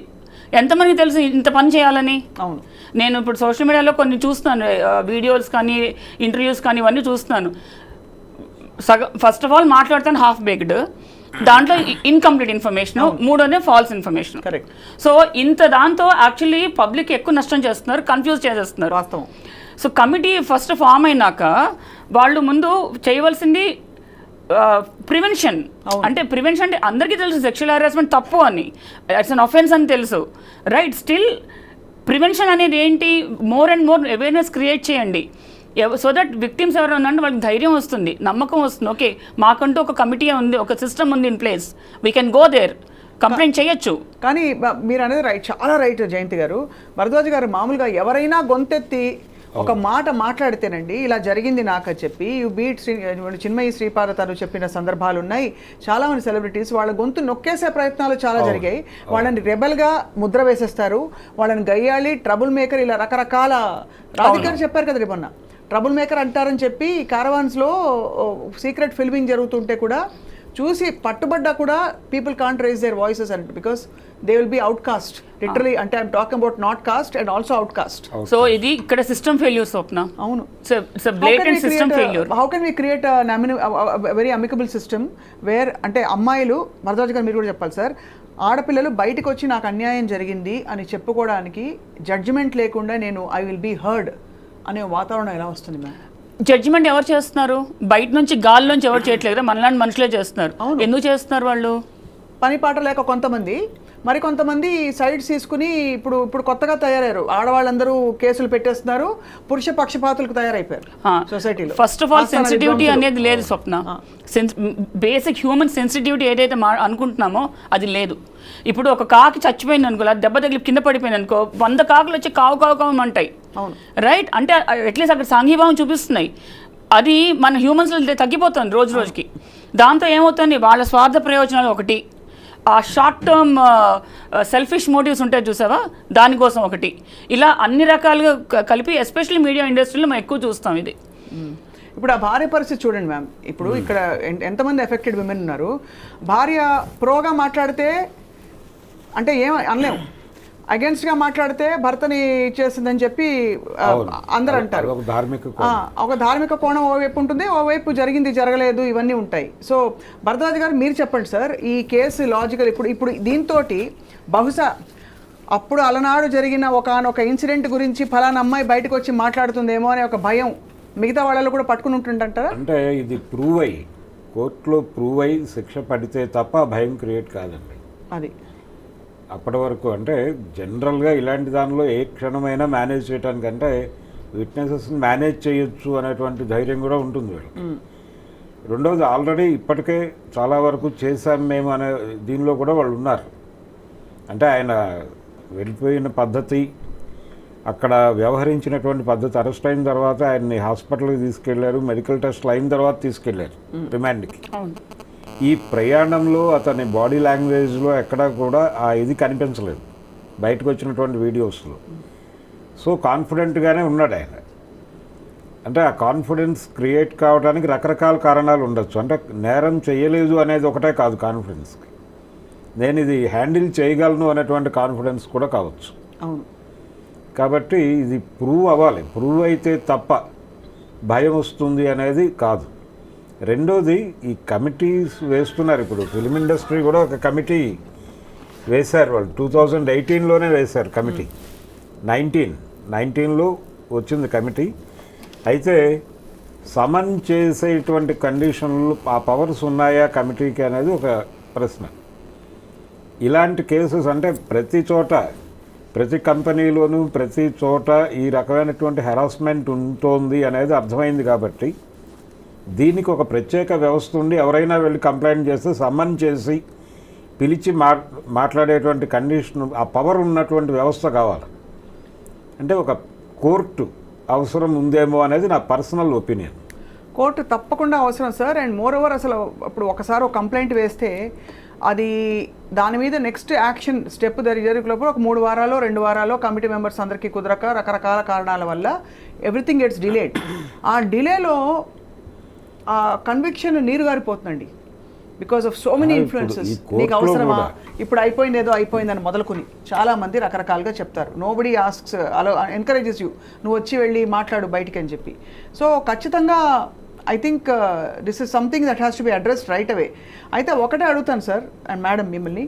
ఎంతమందికి తెలుసు ఇంత పని చేయాలని? అవును, నేను ఇప్పుడు సోషల్ మీడియాలో కొన్ని చూస్తున్నాను, వీడియోస్ కానీ ఇంటర్వ్యూస్ కానీ ఇవన్నీ చూస్తున్నాను. ఫస్ట్ ఆఫ్ ఆల్ మాట్లాడతాను హాఫ్ బేక్డ్, దాంట్లో incomplete information, 3 false information. Correct. So దాంతో యాక్చువల్లీ పబ్లిక్ ఎక్కువ నష్టం చేస్తున్నారు, కన్ఫ్యూజ్ చేసేస్తున్నారు. వాస్తవం. సో కమిటీ ఫస్ట్ ఫామ్ అయినాక వాళ్ళు ముందు చేయవలసింది ప్రివెన్షన్. అంటే ప్రివెన్షన్ అంటే అందరికీ తెలుసు సెక్షువల్ హెరాస్మెంట్ తప్పు అని, ఇట్స్ అన్ అఫెన్స్ అని తెలుసు, రైట్? స్టిల్ ప్రివెన్షన్ అనేది ఏంటి? More and more awareness create చేయండి, సో దట్ విక్టిమ్స్ ఎవరు ఉన్నారంటే వాళ్ళకి ధైర్యం వస్తుంది, నమ్మకం వస్తుంది. ఓకే, మాకంటూ ఒక కమిటీ ఉంది, ఒక సిస్టమ్ ఉంది in place, we can go there, complaint చేయొచ్చు. కానీ మీరు అనేది రైట్, చాలా రైట్ జయంతి గారు. భరద్వాజ్ గారు, మామూలుగా ఎవరైనా గొంతెత్తి ఒక మాట మాట్లాడితేనండి ఇలా జరిగింది నాకు అని చెప్పి బీట్ చిన్మయి శ్రీపాద తను చెప్పిన సందర్భాలు ఉన్నాయి. చాలా మంది సెలబ్రిటీస్ వాళ్ళ గొంతు నొక్కేసే ప్రయత్నాలు చాలా జరిగాయి. వాళ్ళని రెబల్గా ముద్ర వేసేస్తారు, వాళ్ళని గయ్యాళి, ట్రబుల్ మేకర్, ఇలా రకరకాల రాధికారు చెప్పారు కదా మొన్న, ట్రబుల్ మేకర్ అంటారని చెప్పి కారవాన్స్లో సీక్రెట్ ఫిల్మింగ్ జరుగుతుంటే కూడా చూసి పట్టుబడ్డా కూడా people can't raise their voices and because they will be outcast literally. అంటే I'm talking about not caste and also outcast. So ఇది ఇక్కడ సిస్టమ్ ఫెయిల్యూర్ స్వప్న. అవును, blatant system failure. How can we create very amicable system where, అంటే అమ్మాయిలు, భరద్వాజ్ గారు మీరు కూడా చెప్పాలి సార్, ఆడపిల్లలు బయటకు వచ్చి నాకు అన్యాయం జరిగింది అని చెప్పుకోవడానికి జడ్జిమెంట్ లేకుండా నేను ఐ విల్ బీ హర్డ్ అనే వాతావరణం ఎలా వస్తుంది మ్యామ్? జడ్జిమెంట్ ఎవరు చేస్తున్నారు? బయట నుంచి గాల్లోంచి ఎవరు చేయట్లేదు, మనలాంటి మనుషులే చేస్తున్నారు. ఎందుకు చేస్తున్నారు వాళ్ళు? పని పాట లేక కొంతమంది, మరి కొంతమంది సైడ్స్ తీసుకుని ఇప్పుడు కొత్తగా తయారయ్యారు. ఆడవాళ్ళందరూ కేసులు పెట్టేస్తున్నారు, పురుష పక్షపాతులకు తయారైపోయారు సొసైటీలో. ఫస్ట్ ఆఫ్ ఆల్ సెన్సిటివిటీ అనేది లేదు స్వప్న. బేసిక్ హ్యూమన్ సెన్సిటివిటీ ఏదైతే అనుకుంటున్నామో అది లేదు. ఇప్పుడు ఒక కాకి చచ్చిపోయింది అనుకో, అది దెబ్బ తగిలి కింద పడిపోయింది అనుకో, 100 కాకులు వచ్చి కావు కావు కావు అంటాయి, రైట్? అంటే అట్లీస్ట్ అక్కడ సాంఘీభావం చూపిస్తున్నాయి. అది మన హ్యూమన్స్లో తగ్గిపోతుంది రోజు రోజుకి. దాంతో ఏమవుతుంది, వాళ్ళ స్వార్థ ప్రయోజనాలు ఒకటి, ఆ షార్ట్ టర్మ్ సెల్ఫిష్ మోటివ్స్ ఉంటాయి చూసావా, దానికోసం ఒకటి, ఇలా అన్ని రకాలుగా కలిపి ఎస్పెషల్లీ మీడియా ఇండస్ట్రీలో మనం ఎక్కువ చూస్తాం ఇది. ఇప్పుడు ఆ భార్య పరిస్థితి చూడండి మ్యామ్. ఇప్పుడు ఇక్కడ ఎంతమంది ఎఫెక్టెడ్ విమెన్ ఉన్నారు. భార్య ప్రోగా మాట్లాడితే అంటే ఏం అనలేము, అగేన్స్ట్గా మాట్లాడితే భర్తని చేసిందని చెప్పి అందరూ అంటారు. ఒక ధార్మిక కోణం ఓవైపు ఉంటుంది, ఓవైపు జరిగింది జరగలేదు ఇవన్నీ ఉంటాయి. సో భరద్వాజ్ గారు మీరు చెప్పండి సార్, ఈ కేసు లాజికల్ ఇప్పుడు దీంతో బహుశా అప్పుడు అలనాడు జరిగిన ఒక ఇన్సిడెంట్ గురించి ఫలానా అమ్మాయి బయటకు వచ్చి మాట్లాడుతుందేమో అనే ఒక భయం మిగతా వాళ్ళలో కూడా పట్టుకుని ఉంటుందంటారా? అంటే ఇది ప్రూవ్ అయ్యి కోర్టులో ప్రూవ్ అయ్యి శిక్ష పడితే తప్ప భయం క్రియేట్ కాదండి. అది అప్పటి వరకు అంటే జనరల్గా ఇలాంటి దానిలో ఏ క్షణమైనా మేనేజ్ చేయడానికంటే విట్నెసెస్ని మేనేజ్ చేయొచ్చు అనేటువంటి ధైర్యం కూడా ఉంటుంది వీళ్ళకి. రెండవది ఆల్రెడీ ఇప్పటికే చాలా వరకు చేశాం మేము అనే దీనిలో కూడా వాళ్ళు ఉన్నారు. అంటే ఆయన వెళ్ళిపోయిన పద్ధతి, అక్కడ వ్యవహరించినటువంటి పద్ధతి, అరెస్ట్ అయిన తర్వాత ఆయన్ని హాస్పిటల్కి తీసుకెళ్లారు, మెడికల్ టెస్ట్లు అయిన తర్వాత తీసుకెళ్లారు రిమాండ్కి. ఈ ప్రయాణంలో అతని బాడీ లాంగ్వేజ్లో ఎక్కడా కూడా ఆ ఇది కనిపించలేదు బయటకు వచ్చినటువంటి వీడియోస్లో. సో కాన్ఫిడెంట్గానే ఉన్నాడు ఆయన. అంటే ఆ కాన్ఫిడెన్స్ క్రియేట్ కావడానికి రకరకాల కారణాలు ఉండొచ్చు. అంటే నేరం చేయలేదు అనేది ఒకటే కాదు కాన్ఫిడెన్స్కి, నేను ఇది హ్యాండిల్ చేయగలను అనేటువంటి కాన్ఫిడెన్స్ కూడా కావచ్చు. అవును. కాబట్టి ఇది ప్రూవ్ అవ్వాలి. ప్రూవ్ అయితే తప్ప భయం వస్తుంది అనేది కాదు. రెండోది, ఈ కమిటీస్ వేస్తున్నారు. ఇప్పుడు ఫిలిం ఇండస్ట్రీ కూడా ఒక కమిటీ వేశారు వాళ్ళు. 2018లోనే వేశారు కమిటీ. 19లో వచ్చింది కమిటీ. అయితే సమన్ చేసేటువంటి కండిషన్లు, ఆ పవర్స్ ఉన్నాయా కమిటీకి అనేది ఒక ప్రశ్న. ఇలాంటి కేసెస్ అంటే ప్రతి చోట, ప్రతి కంపెనీలోనూ ప్రతి చోట ఈ రకమైనటువంటి హెరాస్మెంట్ ఉంటుంది అనేది అర్థమైంది. కాబట్టి దీనికి ఒక ప్రత్యేక వ్యవస్థ ఉండి ఎవరైనా వెళ్ళి కంప్లైంట్ చేస్తే సమ్మన్ చేసి పిలిచి మాట్లాడేటువంటి కండిషన్, ఆ పవర్ ఉన్నటువంటి వ్యవస్థ కావాలి. అంటే ఒక కోర్టు అవసరం ఉందేమో అనేది నా పర్సనల్ ఒపీనియన్. కోర్టు తప్పకుండా అవసరం సార్. అండ్ మోర్ ఓవర్ అసలు ఇప్పుడు ఒకసారి ఒక కంప్లైంట్ వేస్తే అది దాని మీద నెక్స్ట్ యాక్షన్ స్టెప్ జరిగేలోపు ఒక 3 వారాలు 2 వారాలు కమిటీ మెంబర్స్ అందరికీ కుదరక రకరకాల కారణాల వల్ల ఎవ్రీథింగ్ గెట్స్ డిలేడ్. ఆ డిలేలో ఆ కన్విక్షన్ నీరు గారిపోతుందండి. Because of so many influences. నీకు అవసరమా, ఇప్పుడు అయిపోయింది ఏదో అయిపోయిందని మొదలుకొని చాలామంది రకరకాలుగా చెప్తారు. నోబడి ఆస్క్స్, అలా ఎంకరేజెస్ యూ, నువ్వు వచ్చి వెళ్ళి మాట్లాడు బయటికి అని చెప్పి. సో ఖచ్చితంగా I think this is something that has to be addressed right away. అయితే ఒకటే అడుగుతాను సార్ అండ్ మేడం మిమ్మల్ని,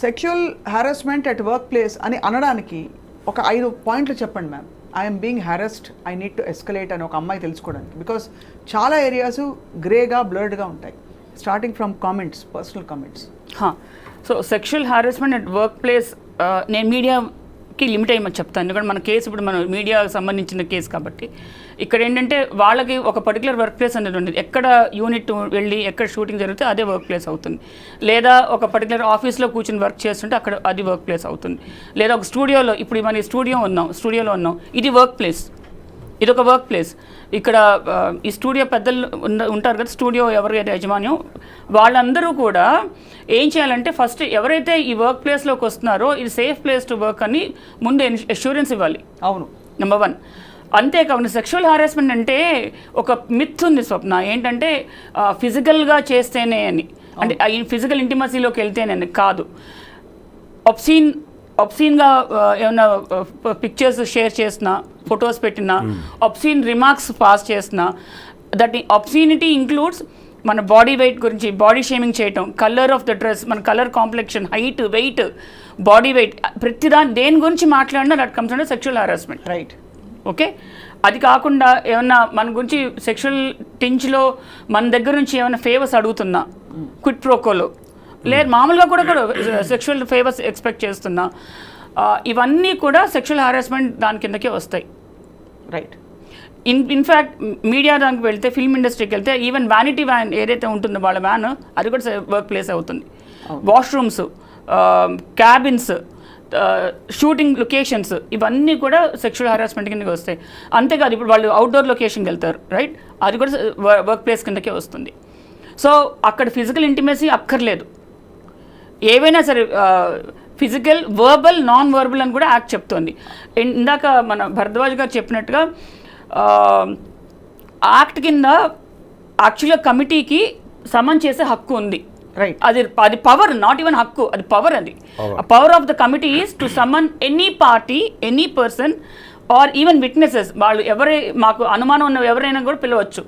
sexual harassment at work place అని అనడానికి ఒక 5 పాయింట్లు చెప్పండి ma'am. I'm being harassed, I need to escalate అని ఒక అమ్మాయి తెలుసుకోవడానికి. బికాస్ చాలా ఏరియాస్ గ్రేగా బ్లర్డ్గా ఉంటాయి, starting from comments, personal comments. So sexual harassment at work place నేను మీడియాకి లిమిట్ అయ్యమని చెప్తాను. ఎందుకంటే మన కేసు ఇప్పుడు మన మీడియాకి సంబంధించిన కేసు కాబట్టి ఇక్కడ ఏంటంటే వాళ్ళకి ఒక పర్టికులర్ వర్క్ ప్లేస్ అనేది ఉండేది. ఎక్కడ యూనిట్ వెళ్ళి ఎక్కడ షూటింగ్ జరిగితే అదే వర్క్ ప్లేస్ అవుతుంది. లేదా ఒక పర్టికులర్ ఆఫీస్లో కూర్చొని వర్క్ చేస్తుంటే అక్కడ అది వర్క్ ప్లేస్ అవుతుంది. లేదా ఒక స్టూడియోలో, ఇప్పుడు మన స్టూడియోలో ఉన్నాం, ఇది వర్క్ ప్లేస్, ఇది ఒక వర్క్ ప్లేస్. ఇక్కడ ఈ స్టూడియో పెద్దలు ఉంటారు కదా, స్టూడియో ఎవరైతే యజమాన్యం, వాళ్ళందరూ కూడా ఏం చేయాలంటే ఫస్ట్ ఎవరైతే ఈ వర్క్ ప్లేస్లోకి వస్తున్నారో ఇది సేఫ్ ప్లేస్ టు వర్క్ అని ముందు అష్యూరెన్స్ ఇవ్వాలి. అవును, నెంబర్ 1. అంతేకాకుండా సెక్షువల్ హారాస్మెంట్ అంటే ఒక మిత్ ఉంది స్వప్న, ఏంటంటే ఫిజికల్గా చేస్తేనే అని, అంటే ఫిజికల్ ఇంటిమసీలోకి వెళ్తేనే అని కాదు. ఒబ్సీన్గా ఏమైనా పిక్చర్స్ షేర్ చేసినా, ఫొటోస్ పెట్టినా, ఒబ్సీన్ రిమార్క్స్ పాస్ చేసినా, దట్ ఒబ్సీనిటీ ఇంక్లూడ్స్ మన బాడీ వెయిట్ గురించి బాడీ షేమింగ్ చేయటం, కలర్ ఆఫ్ ద డ్రెస్, మన colour complexion, height, weight, body weight, దేని గురించి మాట్లాడినా that comes under sexual harassment. Right, okay. అది కాకుండా ఏమన్నా మన గురించి సెక్షువల్ టించ్లో మన దగ్గర నుంచి ఏమైనా ఫేవర్స్ అడుగుతున్నా, క్విట్ ప్రోకోలో, లేదు మామూలుగా కూడా సెక్షువల్ ఫేవర్స్ ఎక్స్పెక్ట్ చేస్తున్నా, ఇవన్నీ కూడా సెక్షువల్ హారాస్మెంట్ దాని కిందకే వస్తాయి. రైట్. ఇన్ఫ్యాక్ట్ మీడియా దానికి వెళ్తే, ఫిల్మ్ ఇండస్ట్రీకి వెళ్తే ఈవెన్ వ్యానిటీ వ్యాన్ ఏదైతే ఉంటుందో వాళ్ళ వ్యాన్, అది కూడా వర్క్ ప్లేస్ అవుతుంది. వాష్రూమ్స్, క్యాబిన్స్, షూటింగ్ లొకేషన్స్, ఇవన్నీ కూడా సెక్షువల్ హారాస్మెంట్ కిందకి వస్తాయి. అంతేకాదు ఇప్పుడు వాళ్ళు అవుట్డోర్ లొకేషన్కి వెళ్తారు, రైట్, అది కూడా వర్క్ ప్లేస్ కిందకే వస్తుంది. సో అక్కడ ఫిజికల్ ఇంటిమసీ అక్కర్లేదు, ఏవైనా సరే ఫిజికల్, వర్బల్, నాన్ వర్బల్ అని కూడా యాక్ట్ చెప్తోంది. ఇందాక మన భరద్వాజ్ గారు చెప్పినట్టుగా యాక్ట్ కింద యాక్చువల్గా కమిటీకి సమన్ చేసే హక్కు ఉంది. రైట్. అది పవర్, నాట్ ఈవెన్ హక్కు, అది పవర్. అది power of the committee is to summon any party, any person or even witnesses. వాళ్ళు మాకు అనుమానం ఉన్న ఎవరైనా కూడా పిలవచ్చు,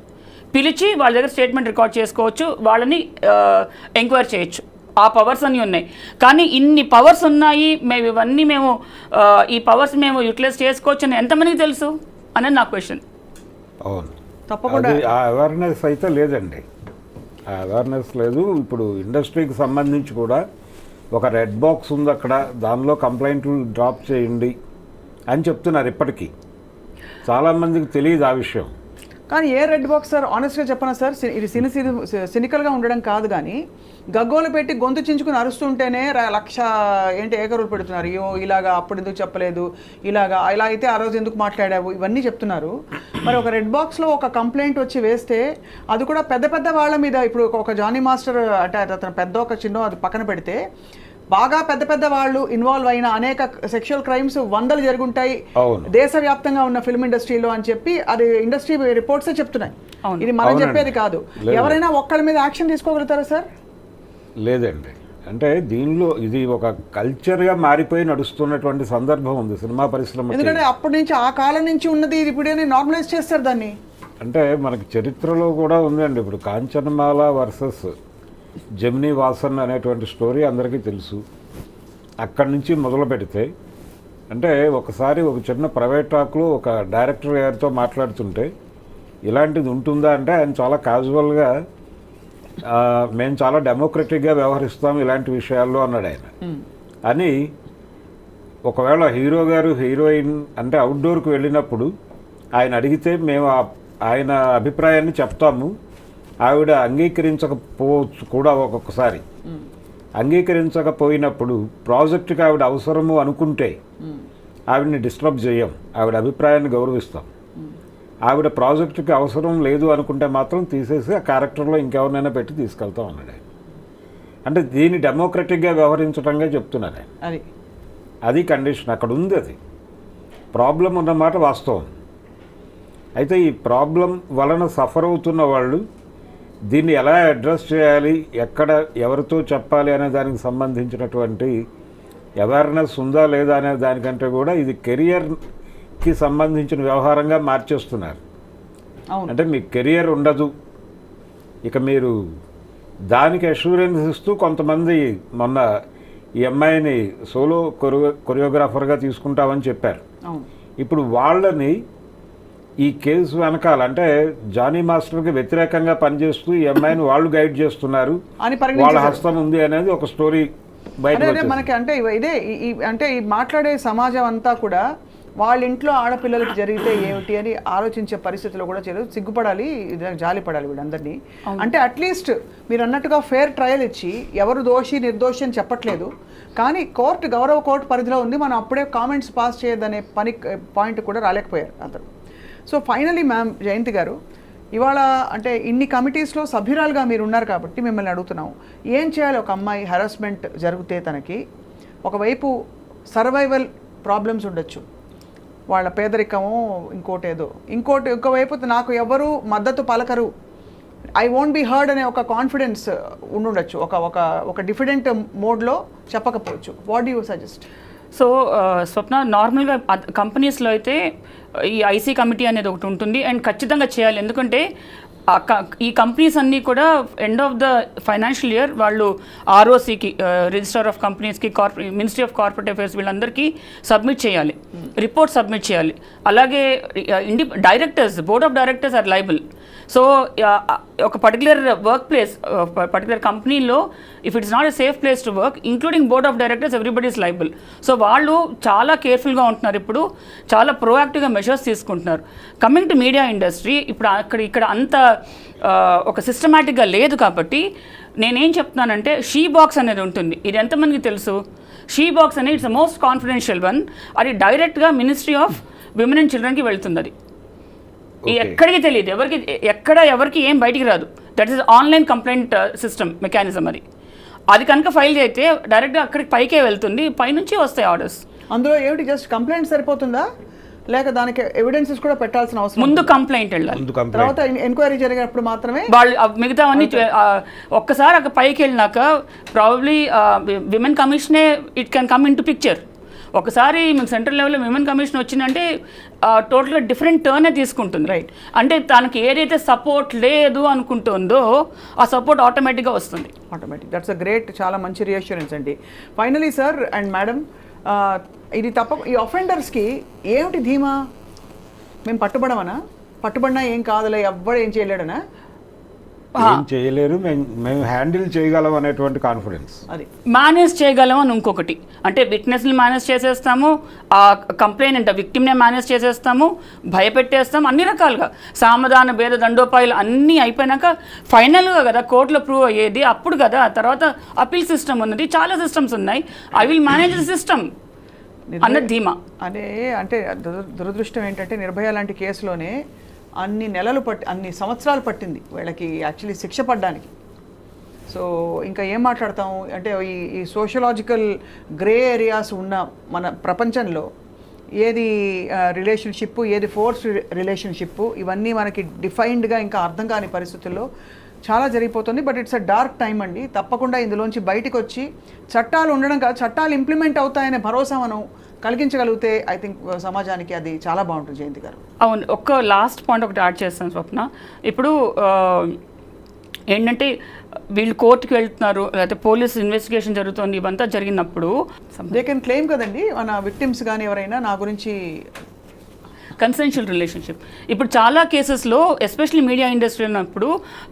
పిలిచి వాళ్ళ దగ్గర స్టేట్మెంట్ రికార్డ్ చేసుకోవచ్చు, వాళ్ళని ఎంక్వైరీ చేయొచ్చు. ఆ పవర్స్ అన్నీ ఉన్నాయి. కానీ ఇన్ని పవర్స్ ఉన్నాయి, ఇవన్నీ ఈ పవర్స్ మేము యూటిలైజ్ చేసుకోవచ్చు అని ఎంతమందికి తెలుసు అనేది నా క్వశ్చన్. అవును, తప్పకుండా ఆ అవేర్నెస్ అయితే లేదండి, ఆ అవేర్నెస్ లేదు. ఇప్పుడు ఇండస్ట్రీకి సంబంధించి కూడా ఒక రెడ్ బాక్స్ ఉంది అక్కడ, దానిలో కంప్లైంట్లు డ్రాప్ చేయండి అని చెప్తున్నారు ఇప్పటికీ. చాలామందికి తెలియదు ఆ విషయం. కానీ ఏ రెడ్ బాక్స్ సార్, ఆనెస్ట్గా చెప్పనా సార్, ఇది సినికల్గా ఉండడం కాదు, కానీ గగ్గోలు పెట్టి గొంతు చించుకుని అరుస్తుంటేనే లక్ష ఏకరులు పెడుతున్నారు. అయ్యో ఇలాగా అప్పుడు ఎందుకు చెప్పలేదు, ఇలా అయితే ఆ రోజు ఎందుకు మాట్లాడావు, ఇవన్నీ చెప్తున్నారు. మరి ఒక రెడ్ బాక్స్లో ఒక కంప్లైంట్ వచ్చి వేస్తే అది కూడా పెద్ద పెద్ద వాళ్ళ మీద, ఇప్పుడు ఒక జానీ మాస్టర్ అంటే అతను పెద్ద ఒక చిన్న అది పక్కన పెడితే బాగా పెద్ద పెద్ద వాళ్ళు ఇన్వాల్వ్ అయిన అనేక సెక్షువల్ క్రైమ్స్ 100 జరుగుంటాయి దేశవ్యాప్తంగా ఉన్న ఫిల్మ్ ఇండస్ట్రీలో అని చెప్పి అది ఇండస్ట్రీ రిపోర్ట్సే చెప్తున్నాయి. ఇది మనం చెప్పేది కాదు. ఎవరైనా ఒక్కళ్ళ మీద యాక్షన్ తీసుకోగలుగుతారా సార్? లేదండి. అంటే దీనిలో ఇది ఒక కల్చర్గా మారిపోయి నడుస్తున్నటువంటి సందర్భం ఉంది సినిమా పరిశ్రమ. ఎందుకంటే అప్పటి నుంచి ఆ కాలం నుంచి ఉన్నది ఇప్పుడే నార్మలైజ్ చేస్తారు దాన్ని. అంటే మనకి చరిత్రలో కూడా ఉందండి. ఇప్పుడు కాంచనమాల వర్సెస్ జెమినీ వాసన్ అనేటువంటి స్టోరీ అందరికీ తెలుసు. అక్కడి నుంచి మొదలు పెడితే అంటే ఒకసారి ఒక చిన్న ప్రైవేట్ టాక్లో ఒక డైరెక్టర్ గారితో మాట్లాడుతుంటే ఇలాంటిది ఉంటుందా అంటే ఆయన చాలా క్యాజువల్గా మేము చాలా డెమోక్రటిక్గా వ్యవహరిస్తాం ఇలాంటి విషయాల్లో అన్నాడు ఆయన. అని ఒకవేళ హీరో గారు హీరోయిన్ అంటే అవుట్డోర్కి వెళ్ళినప్పుడు ఆయన అడిగితే మేము ఆయన అభిప్రాయాన్ని చెప్తాము, ఆవిడ అంగీకరించకపోవచ్చు కూడా ఒక్కొక్కసారి. అంగీకరించకపోయినప్పుడు ప్రాజెక్టుకి ఆవిడ అవసరము అనుకుంటే ఆవిడని డిస్టర్బ్ చేయం, ఆవిడ అభిప్రాయాన్ని గౌరవిస్తాం. ఆవిడ ప్రాజెక్టుకి అవసరం లేదు అనుకుంటే మాత్రం తీసేసి ఆ క్యారెక్టర్లో ఇంకెవరినైనా పెట్టి తీసుకెళ్తాం అన్నాడు ఆయన. అంటే దీన్ని డెమోక్రటిక్గా వ్యవహరించడంగా చెప్తున్నాను ఆయన. అది కండిషన్ అక్కడ ఉంది. అది ప్రాబ్లం ఉన్నమాట వాస్తవం. అయితే ఈ ప్రాబ్లం వలన సఫర్ అవుతున్న వాళ్ళు దీన్ని ఎలా అడ్రస్ చేయాలి, ఎక్కడ ఎవరితో చెప్పాలి అనే దానికి సంబంధించినటువంటి అవేర్నెస్ ఉందా లేదా అనే దానికంటే కూడా ఇది కెరియర్కి సంబంధించిన వ్యవహారంగా మార్చేస్తున్నారు. అంటే మీ కెరియర్ ఉండదు, ఇక మీరు దానికి అష్యూరెన్స్ ఇస్తూ కొంతమంది మొన్న ఈ అమ్మాయిని సోలో కొరియోగ్రాఫర్గా తీసుకుంటామని చెప్పారు. ఇప్పుడు వాళ్ళని ఈ కేసు వెనకాల అంటే జానీ మాస్టర్కి వ్యతిరేకంగా పనిచేస్తూ ఈ అమ్మాయిని వాళ్ళు గైడ్ చేస్తున్నారు, వాళ్ళ హస్తం ఉంది అనేది ఒక స్టోరీ బయట మనకి. అంటే ఇదే అంటే ఈ మాట్లాడే సమాజం అంతా కూడా వాళ్ళ ఇంట్లో ఆడపిల్లలకి జరిగితే ఏమిటి అని ఆలోచించే పరిస్థితిలో కూడా చేయలేదు. సిగ్గుపడాలి, జాలిపడాలి వీళ్ళందరినీ. అంటే అట్లీస్ట్ మీరు అన్నట్టుగా ఫేర్ ట్రయల్ ఇచ్చి ఎవరు దోషి నిర్దోషి అని చెప్పట్లేదు, కానీ గౌరవ కోర్టు పరిధిలో ఉంది, మనం అప్పుడే కామెంట్స్ పాస్ చేయదనే పాయింట్ కూడా రాలేకపోయారు అందరూ. సో ఫైనలీ మ్యామ్ జయంతి గారు, ఇవాళ అంటే ఇన్ని కమిటీస్లో సభ్యురాలుగా మీరు ఉన్నారు కాబట్టి మిమ్మల్ని అడుగుతున్నాం, ఏం చేయాలి ఒక అమ్మాయి హెరాస్మెంట్ జరిగితే? తనకి ఒకవైపు సర్వైవల్ ప్రాబ్లమ్స్ ఉండొచ్చు, వాళ్ళ పేదరికము ఇంకోవైపు నాకు ఎవరు మద్దతు పలకరు, ఐ వోంట్ బి హర్డ్ అనే ఒక కాన్ఫిడెన్స్ ఉండొచ్చు, ఒక డిఫరెంట్ మోడ్లో చెప్పకపోవచ్చు. What do you suggest? So Swapna, నార్మల్గా కంపెనీస్లో అయితే ఈ ఐసీ కమిటీ అనేది ఒకటి ఉంటుంది అండ్ ఖచ్చితంగా చేయాలి. ఎందుకంటే ఈ కంపెనీస్ అన్నీ కూడా end of the financial year వాళ్ళు ఆర్ఓసికి, రిజిస్టర్ ఆఫ్ కంపెనీస్కి, మినిస్ట్రీ ఆఫ్ కార్పొరేట్ అఫైర్స్ వీళ్ళందరికీ సబ్మిట్ చేయాలి, రిపోర్ట్ సబ్మిట్ చేయాలి. అలాగే directors, board of directors are liable. So ఒక పర్టికులర్ వర్క్ ప్లేస్, పర్టికులర్ కంపెనీలో if it's not a safe place to work, including board of directors, everybody is liable. So వాళ్ళు చాలా కేర్ఫుల్గా ఉంటున్నారు, ఇప్పుడు చాలా ప్రోయాక్టివ్గా మెషర్స్ తీసుకుంటున్నారు. కమింగ్ టు మీడియా ఇండస్ట్రీ, ఇప్పుడు ఇక్కడ అంత ఒక సిస్టమేటిక్గా లేదు కాబట్టి నేనేం చెప్తున్నానంటే షీ బాక్స్ అనేది ఉంటుంది. ఇది ఎంతమందికి తెలుసు? షీ బాక్స్ అనేది ఇట్స్ మోస్ట్ కాన్ఫిడెన్షియల్ వన్. అది డైరెక్ట్గా మినిస్ట్రీ ఆఫ్ విమెన్ అండ్ చిల్డ్రన్కి వెళ్తుంది. అది ఎక్కడికి తెలియదు, ఎవరికి ఏం బయటికి రాదు. That is online complaint system mechanism. అది కనుక ఫైల్ చేస్తే డైరెక్ట్గా అక్కడికి పైకే వెళ్తుంది, పైనుంచి వస్తాయి ఆర్డర్స్. అందులో ఏమిటి జస్ట్ కంప్లైంట్ సరిపోతుందా, లేక దానికి ఎవిడెన్సెస్ కూడా పెట్టాల్సిన అవసరం? ముందు కంప్లైంట్ వెళ్ళాలి, తర్వాత ఎంక్వైరీ జరిగినప్పుడు మాత్రమే వాళ్ళు మిగతావన్నీ. ఒక్కసారి అక్కడ పైకి వెళ్ళినాక ప్రాబబ్లీ విమెన్ కమిషనే it can come into picture. ఒకసారి మీకు సెంట్రల్ లెవెల్లో విమెన్ కమిషన్ వచ్చిందంటే టోటల్గా డిఫరెంట్ టర్నే తీసుకుంటుంది. రైట్, అంటే తనకి ఏదైతే సపోర్ట్ లేదు అనుకుంటుందో ఆ సపోర్ట్ ఆటోమేటిక్గా వస్తుంది. దట్స్ అ గ్రేట్, చాలా మంచి రియాష్యూరెన్స్ అండి. ఫైనలీ సార్ అండ్ మేడం, ఇది ఈ అఫెండర్స్కి ఏమిటి ధీమా? మేము పట్టుబడినా ఏం కాదులే, ఎవ్వడు ఏం చేయలేడనా? ఏం చేయలేరు, మేము హ్యాండిల్ చేయగలం అనేటువంటి కాన్ఫిడెన్స్. అది మేనేజ్ చేయగలం అని ఇంకొకటి, అంటే విట్నెస్ని మేనేజ్ చేసేస్తాము, ఆ కంప్లైంట్ విక్టిమ్నే మేనేజ్ చేసేస్తాము, భయపెట్టేస్తాము, అన్ని రకాలుగా సామధాన భేద దండోపాయాలు అన్నీ అయిపోయినాక ఫైనల్గా కదా కోర్టులో ప్రూవ్ అయ్యేది, అప్పుడు కదా. తర్వాత అపీల్ సిస్టమ్ ఉన్నది, చాలా సిస్టమ్స్ ఉన్నాయి. I will manage the system అన్న ధీమా. అంటే దురదృష్టం ఏంటంటే నిర్భయ లాంటి కేసులోనే అన్ని సంవత్సరాలు పట్టింది వీళ్ళకి యాక్చువల్లీ శిక్ష పడ్డానికి. సో ఇంకా ఏం మాట్లాడతాం అంటే ఈ సోషలాజికల్ గ్రే ఏరియాస్ ఉన్న మన ప్రపంచంలో ఏది రిలేషన్షిప్, ఏది ఫోర్స్ రిలేషన్షిప్, ఇవన్నీ మనకి డిఫైన్డ్గా ఇంకా అర్థం కాని పరిస్థితుల్లో చాలా జరిగిపోతుంది. But it's a dark time అండి. తప్పకుండా ఇందులోంచి బయటికి వచ్చి చట్టాలు ఉండడం కాదు, చట్టాలు ఇంప్లిమెంట్ అవుతాయనే భరోసా మనం కలిగించగలిగితే ఐ థింక్ సమాజానికి అది చాలా బాగుంటుంది. జయంతి గారు, అవును, ఒక్క లాస్ట్ పాయింట్ ఒకటి యాడ్ చేస్తాను స్వప్న. ఇప్పుడు ఏంటంటే వీళ్ళు కోర్టుకి వెళ్తున్నారు, లేకపోతే పోలీస్ ఇన్వెస్టిగేషన్ జరుగుతుంది, ఇవంతా జరిగినప్పుడు దే కెన్ క్లెయిమ్ కదండి మన విక్టిమ్స్ కానీ ఎవరైనా నా గురించి కన్సెన్షువల్ రిలేషన్షిప్. ఇప్పుడు చాలా కేసెస్లో ఎస్పెషల్లీ మీడియా ఇండస్ట్రీ ఉన్నప్పుడు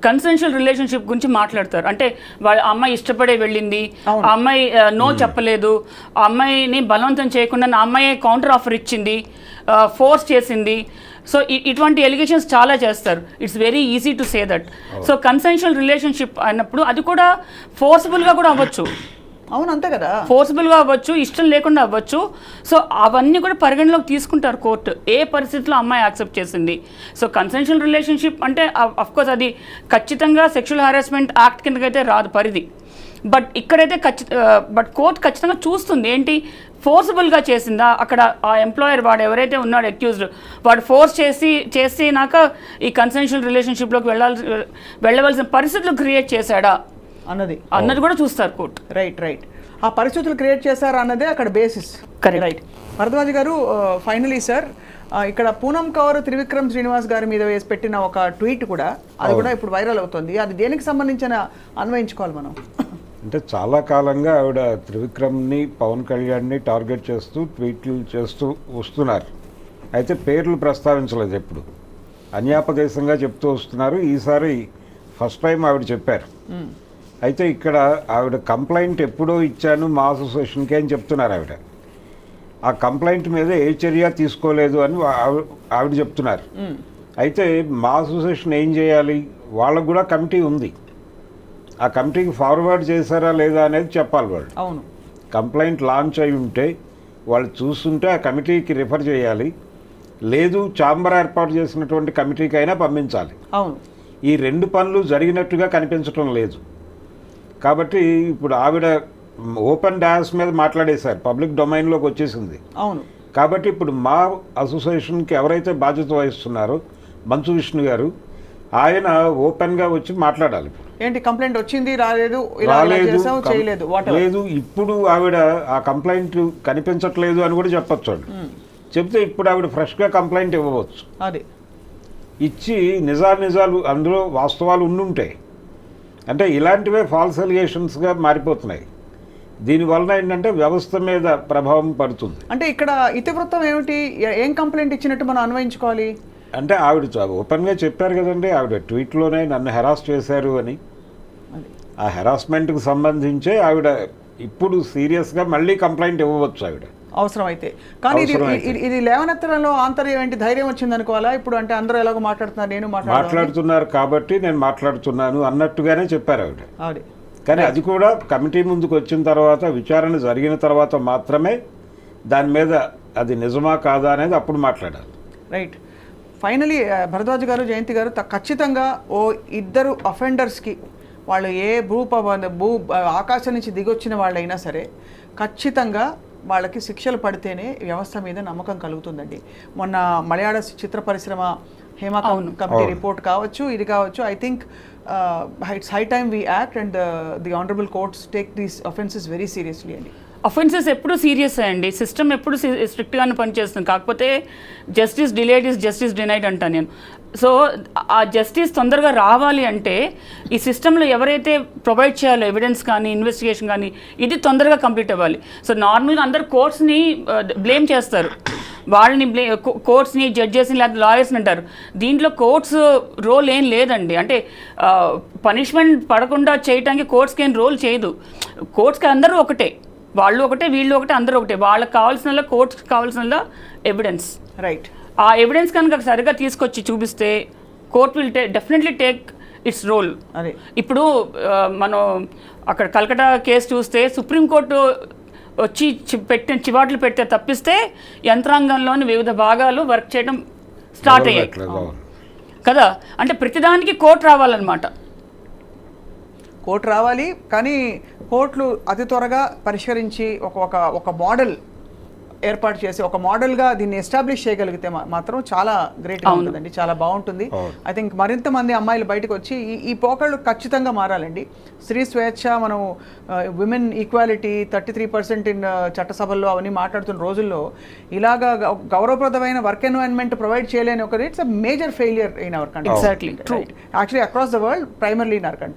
కన్సెన్షువల్ రిలేషన్షిప్ గురించి మాట్లాడతారు. అంటే వాళ్ళ అమ్మాయి ఇష్టపడే వెళ్ళింది, ఆ అమ్మాయి నో చెప్పలేదు, ఆ అమ్మాయిని బలవంతం చేయకుండా నా అమ్మాయి కౌంటర్ ఆఫర్ ఇచ్చింది, ఫోర్స్ చేసింది. సో ఇటువంటి ఎలిగేషన్స్ చాలా చేస్తారు. It's very easy to say that. So consensual relationship అన్నప్పుడు అది కూడా ఫోర్స్ఫుల్గా కూడా అవ్వచ్చు. అవును, అంతే కదా, ఫోర్స్ఫుల్గా అవ్వచ్చు, ఇష్టం లేకుండా అవ్వచ్చు. సో అవన్నీ కూడా పరిగణలోకి తీసుకుంటారు కోర్టు, ఏ పరిస్థితిలో అమ్మాయి యాక్సెప్ట్ చేసింది. సో కన్సెన్షువల్ రిలేషన్షిప్ అంటే అఫ్కోర్స్ అది ఖచ్చితంగా సెక్షువల్ హారాస్మెంట్ యాక్ట్ కిందకైతే రాదు పరిధి. బట్ ఇక్కడైతే బట్ కోర్టు ఖచ్చితంగా చూస్తుంది ఏంటి ఫోర్సబుల్గా చేసిందా, అక్కడ ఆ ఎంప్లాయర్ వాడు ఎవరైతే ఉన్నాడో అక్యూజ్డ్ వాడు ఫోర్స్ చేసినాక ఈ కన్సెన్షువల్ రిలేషన్షిప్లోకి వెళ్ళవలసిన పరిస్థితులు క్రియేట్ చేశాడా అన్నది కూడా చూస్తారు కోర్టు. రైట్ ఆ పరిస్థితులు క్రియేట్ చేశారా అన్నదే అక్కడ బేసిస్. రైట్ భరద్వాజ్ గారు, ఫైనలీ సార్, ఇక్కడ పూనం కౌర్ త్రివిక్రమ్ శ్రీనివాస్ గారి మీద వేసి పెట్టిన ఒక ట్వీట్ కూడా అది కూడా ఇప్పుడు వైరల్ అవుతుంది. అది దేనికి సంబంధించిన అన్వయించుకోవాలి మనం? అంటే చాలా కాలంగా ఆవిడ త్రివిక్రమ్ని పవన్ కళ్యాణ్ని టార్గెట్ చేస్తూ ట్వీట్లు చేస్తూ వస్తున్నారు. అయితే పేర్లు ప్రస్తావించలేదు, ఎప్పుడు అన్యాపదేశంగా చెప్తూ వస్తున్నారు. ఈసారి ఫస్ట్ టైం ఆవిడ చెప్పారు. అయితే ఇక్కడ ఆవిడ కంప్లైంట్ ఎప్పుడో ఇచ్చాను మా అసోసియేషన్కి అని చెప్తున్నారు ఆవిడ. ఆ కంప్లైంట్ మీద ఏ చర్య తీసుకోలేదు అని ఆవిడ చెప్తున్నారు. అయితే మా అసోసియేషన్ ఏం చేయాలి, వాళ్ళకు కూడా కమిటీ ఉంది, ఆ కమిటీకి ఫార్వర్డ్ చేశారా లేదా అనేది చెప్పాలి వాళ్ళు. అవును, కంప్లైంట్ లాంచ్ అయి ఉంటే వాళ్ళు చూస్తుంటే ఆ కమిటీకి రిఫర్ చేయాలి, లేదు ఛాంబర్ ఏర్పాటు చేసినటువంటి కమిటీకి అయినా పంపించాలి. అవును, ఈ రెండు పనులు జరిగినట్టుగా కనిపించడం లేదు. కాబట్టి ఇప్పుడు ఆవిడ ఓపెన్ డాన్స్ మీద మాట్లాడేశారు, పబ్లిక్ డొమైన్లోకి వచ్చేసింది. అవును, కాబట్టి ఇప్పుడు మా అసోసియేషన్కి ఎవరైతే బాధ్యత వహిస్తున్నారో మంచు విష్ణు గారు, ఆయన ఓపెన్గా వచ్చి మాట్లాడాలి. ఏంటి కంప్లైంట్ వచ్చింది, రాలేదు, లేదు, ఇప్పుడు ఆవిడ ఆ కంప్లైంట్ కనిపించట్లేదు అని కూడా చెప్పచ్చు. చెప్తే ఇప్పుడు ఆవిడ ఫ్రెష్గా కంప్లైంట్ ఇవ్వవచ్చు. అది ఇచ్చి నిజాలు అందులో వాస్తవాలు ఉండుంటాయి. అంటే ఇలాంటివే ఫాల్స్ ఎలిగేషన్స్గా మారిపోతున్నాయి. దీనివలన ఏంటంటే వ్యవస్థ మీద ప్రభావం పడుతుంది. అంటే ఇక్కడ ఇతివృత్తం ఏమిటి, ఏం కంప్లైంట్ ఇచ్చినట్టు మనం అన్వయించుకోవాలి? అంటే ఆవిడ ఓపెన్గా చెప్పారు కదండి, ఆవిడ ట్వీట్లోనే నన్ను హెరాస్ చేశారు అని. ఆ హెరాస్మెంట్కి సంబంధించే ఆవిడ ఇప్పుడు సీరియస్గా మళ్ళీ కంప్లైంట్ ఇవ్వవచ్చు ఆవిడ అవసరమైతే. కానీ ఇది లేవనెత్తడంలో ఆంతర్యం ఏంటి, ధైర్యం వచ్చింది అనుకోవాలా ఇప్పుడు? అంటే అందరూ ఎలాగో మాట్లాడుతున్నారు, నేను మాట్లాడుతున్నారు కాబట్టి నేను మాట్లాడుతున్నాను అన్నట్టుగానే చెప్పారు ఆవిడ. కానీ అది కూడా కమిటీ ముందుకు వచ్చిన తర్వాత, విచారణ జరిగిన తర్వాత మాత్రమే దాని మీద అది నిజమా కాదా అనేది అప్పుడు మాట్లాడాలి. రైట్. ఫైనలీ భరద్వాజ్ గారు, జయంతి గారు, ఖచ్చితంగా ఓ ఇద్దరు అఫెండర్స్కి వాళ్ళు ఏ ఆకాశం నుంచి దిగొచ్చిన వాళ్ళైనా సరే ఖచ్చితంగా వాళ్ళకి శిక్షలు పడితేనే వ్యవస్థ మీద నమ్మకం కలుగుతుందండి. మొన్న మలయాళ చిత్ర పరిశ్రమ హేమా కమిటీ రిపోర్ట్ కావచ్చు, ఇది కావచ్చు. I think it's high time we act and the honourable courts take these offences very seriously అండి. అఫెన్సెస్ ఎప్పుడు సీరియస్ అండి, సిస్టమ్ ఎప్పుడు స్ట్రిక్ట్గానే పనిచేస్తుంది. కాకపోతే justice delayed is justice denied అంటాను నేను. సో ఆ జస్టిస్ తొందరగా రావాలి అంటే ఈ సిస్టంలో ఎవరైతే ప్రొవైడ్ చేయాలో ఎవిడెన్స్ కానీ ఇన్వెస్టిగేషన్ కానీ ఇది తొందరగా కంప్లీట్ అవ్వాలి. సో నార్మల్గా అందరు కోర్ట్స్ని బ్లేమ్ చేస్తారు, వాళ్ళని కోర్ట్స్ని జడ్జెస్ని లేదా లాయర్స్ని అంటారు. దీంట్లో కోర్ట్స్ రోల్ ఏం లేదండి. అంటే పనిష్మెంట్ పడకుండా చేయడానికి కోర్ట్స్కి ఏం రోల్ చేయదు. కోర్ట్స్కి అందరూ ఒకటే, వాళ్ళు ఒకటే, వీళ్ళు ఒకటే, అందరూ ఒకటే. వాళ్ళకి కావాల్సిన కోర్ట్స్కి కావాల్సిన ఎవిడెన్స్, రైట్, ఆ ఎవిడెన్స్ కనుక సరిగా తీసుకొచ్చి చూపిస్తే court will definitely take it's role. అదే ఇప్పుడు మనం అక్కడ కల్కటా కేసు చూస్తే సుప్రీంకోర్టు వచ్చి చివాట్లు పెడితే తప్పిస్తే యంత్రాంగంలోని వివిధ భాగాలు వర్క్ చేయడం స్టార్ట్ అయ్యాయి కదా. అంటే ప్రతిదానికి కోర్టు రావాలన్నమాట. కోర్టు రావాలి, కానీ కోర్టులు అతి త్వరగా పరిష్కరించి ఒక మోడల్ ఏర్పాటు చేసి ఒక మోడల్గా దీన్ని ఎస్టాబ్లిష్ చేయగలిగితే మాత్రం చాలా గ్రేట్గా ఉంటుందండి, చాలా బాగుంటుంది. ఐ థింక్ మరింత మంది అమ్మాయిలు బయటకు వచ్చి ఈ పోకళ్ళు ఖచ్చితంగా మారాలండి. స్త్రీ స్వేచ్ఛ, మనం విమెన్ ఈక్వాలిటీ 33% ఇన్ చట్టసభల్లో అవన్నీ మాట్లాడుతున్న రోజుల్లో ఇలాగా గౌరవప్రదమైన వర్క్ ఎన్వైరన్మెంట్ ప్రొవైడ్ చేయలేని ఒక it's a major failure in our country. Exactly true, actually across the world, primarily in our country.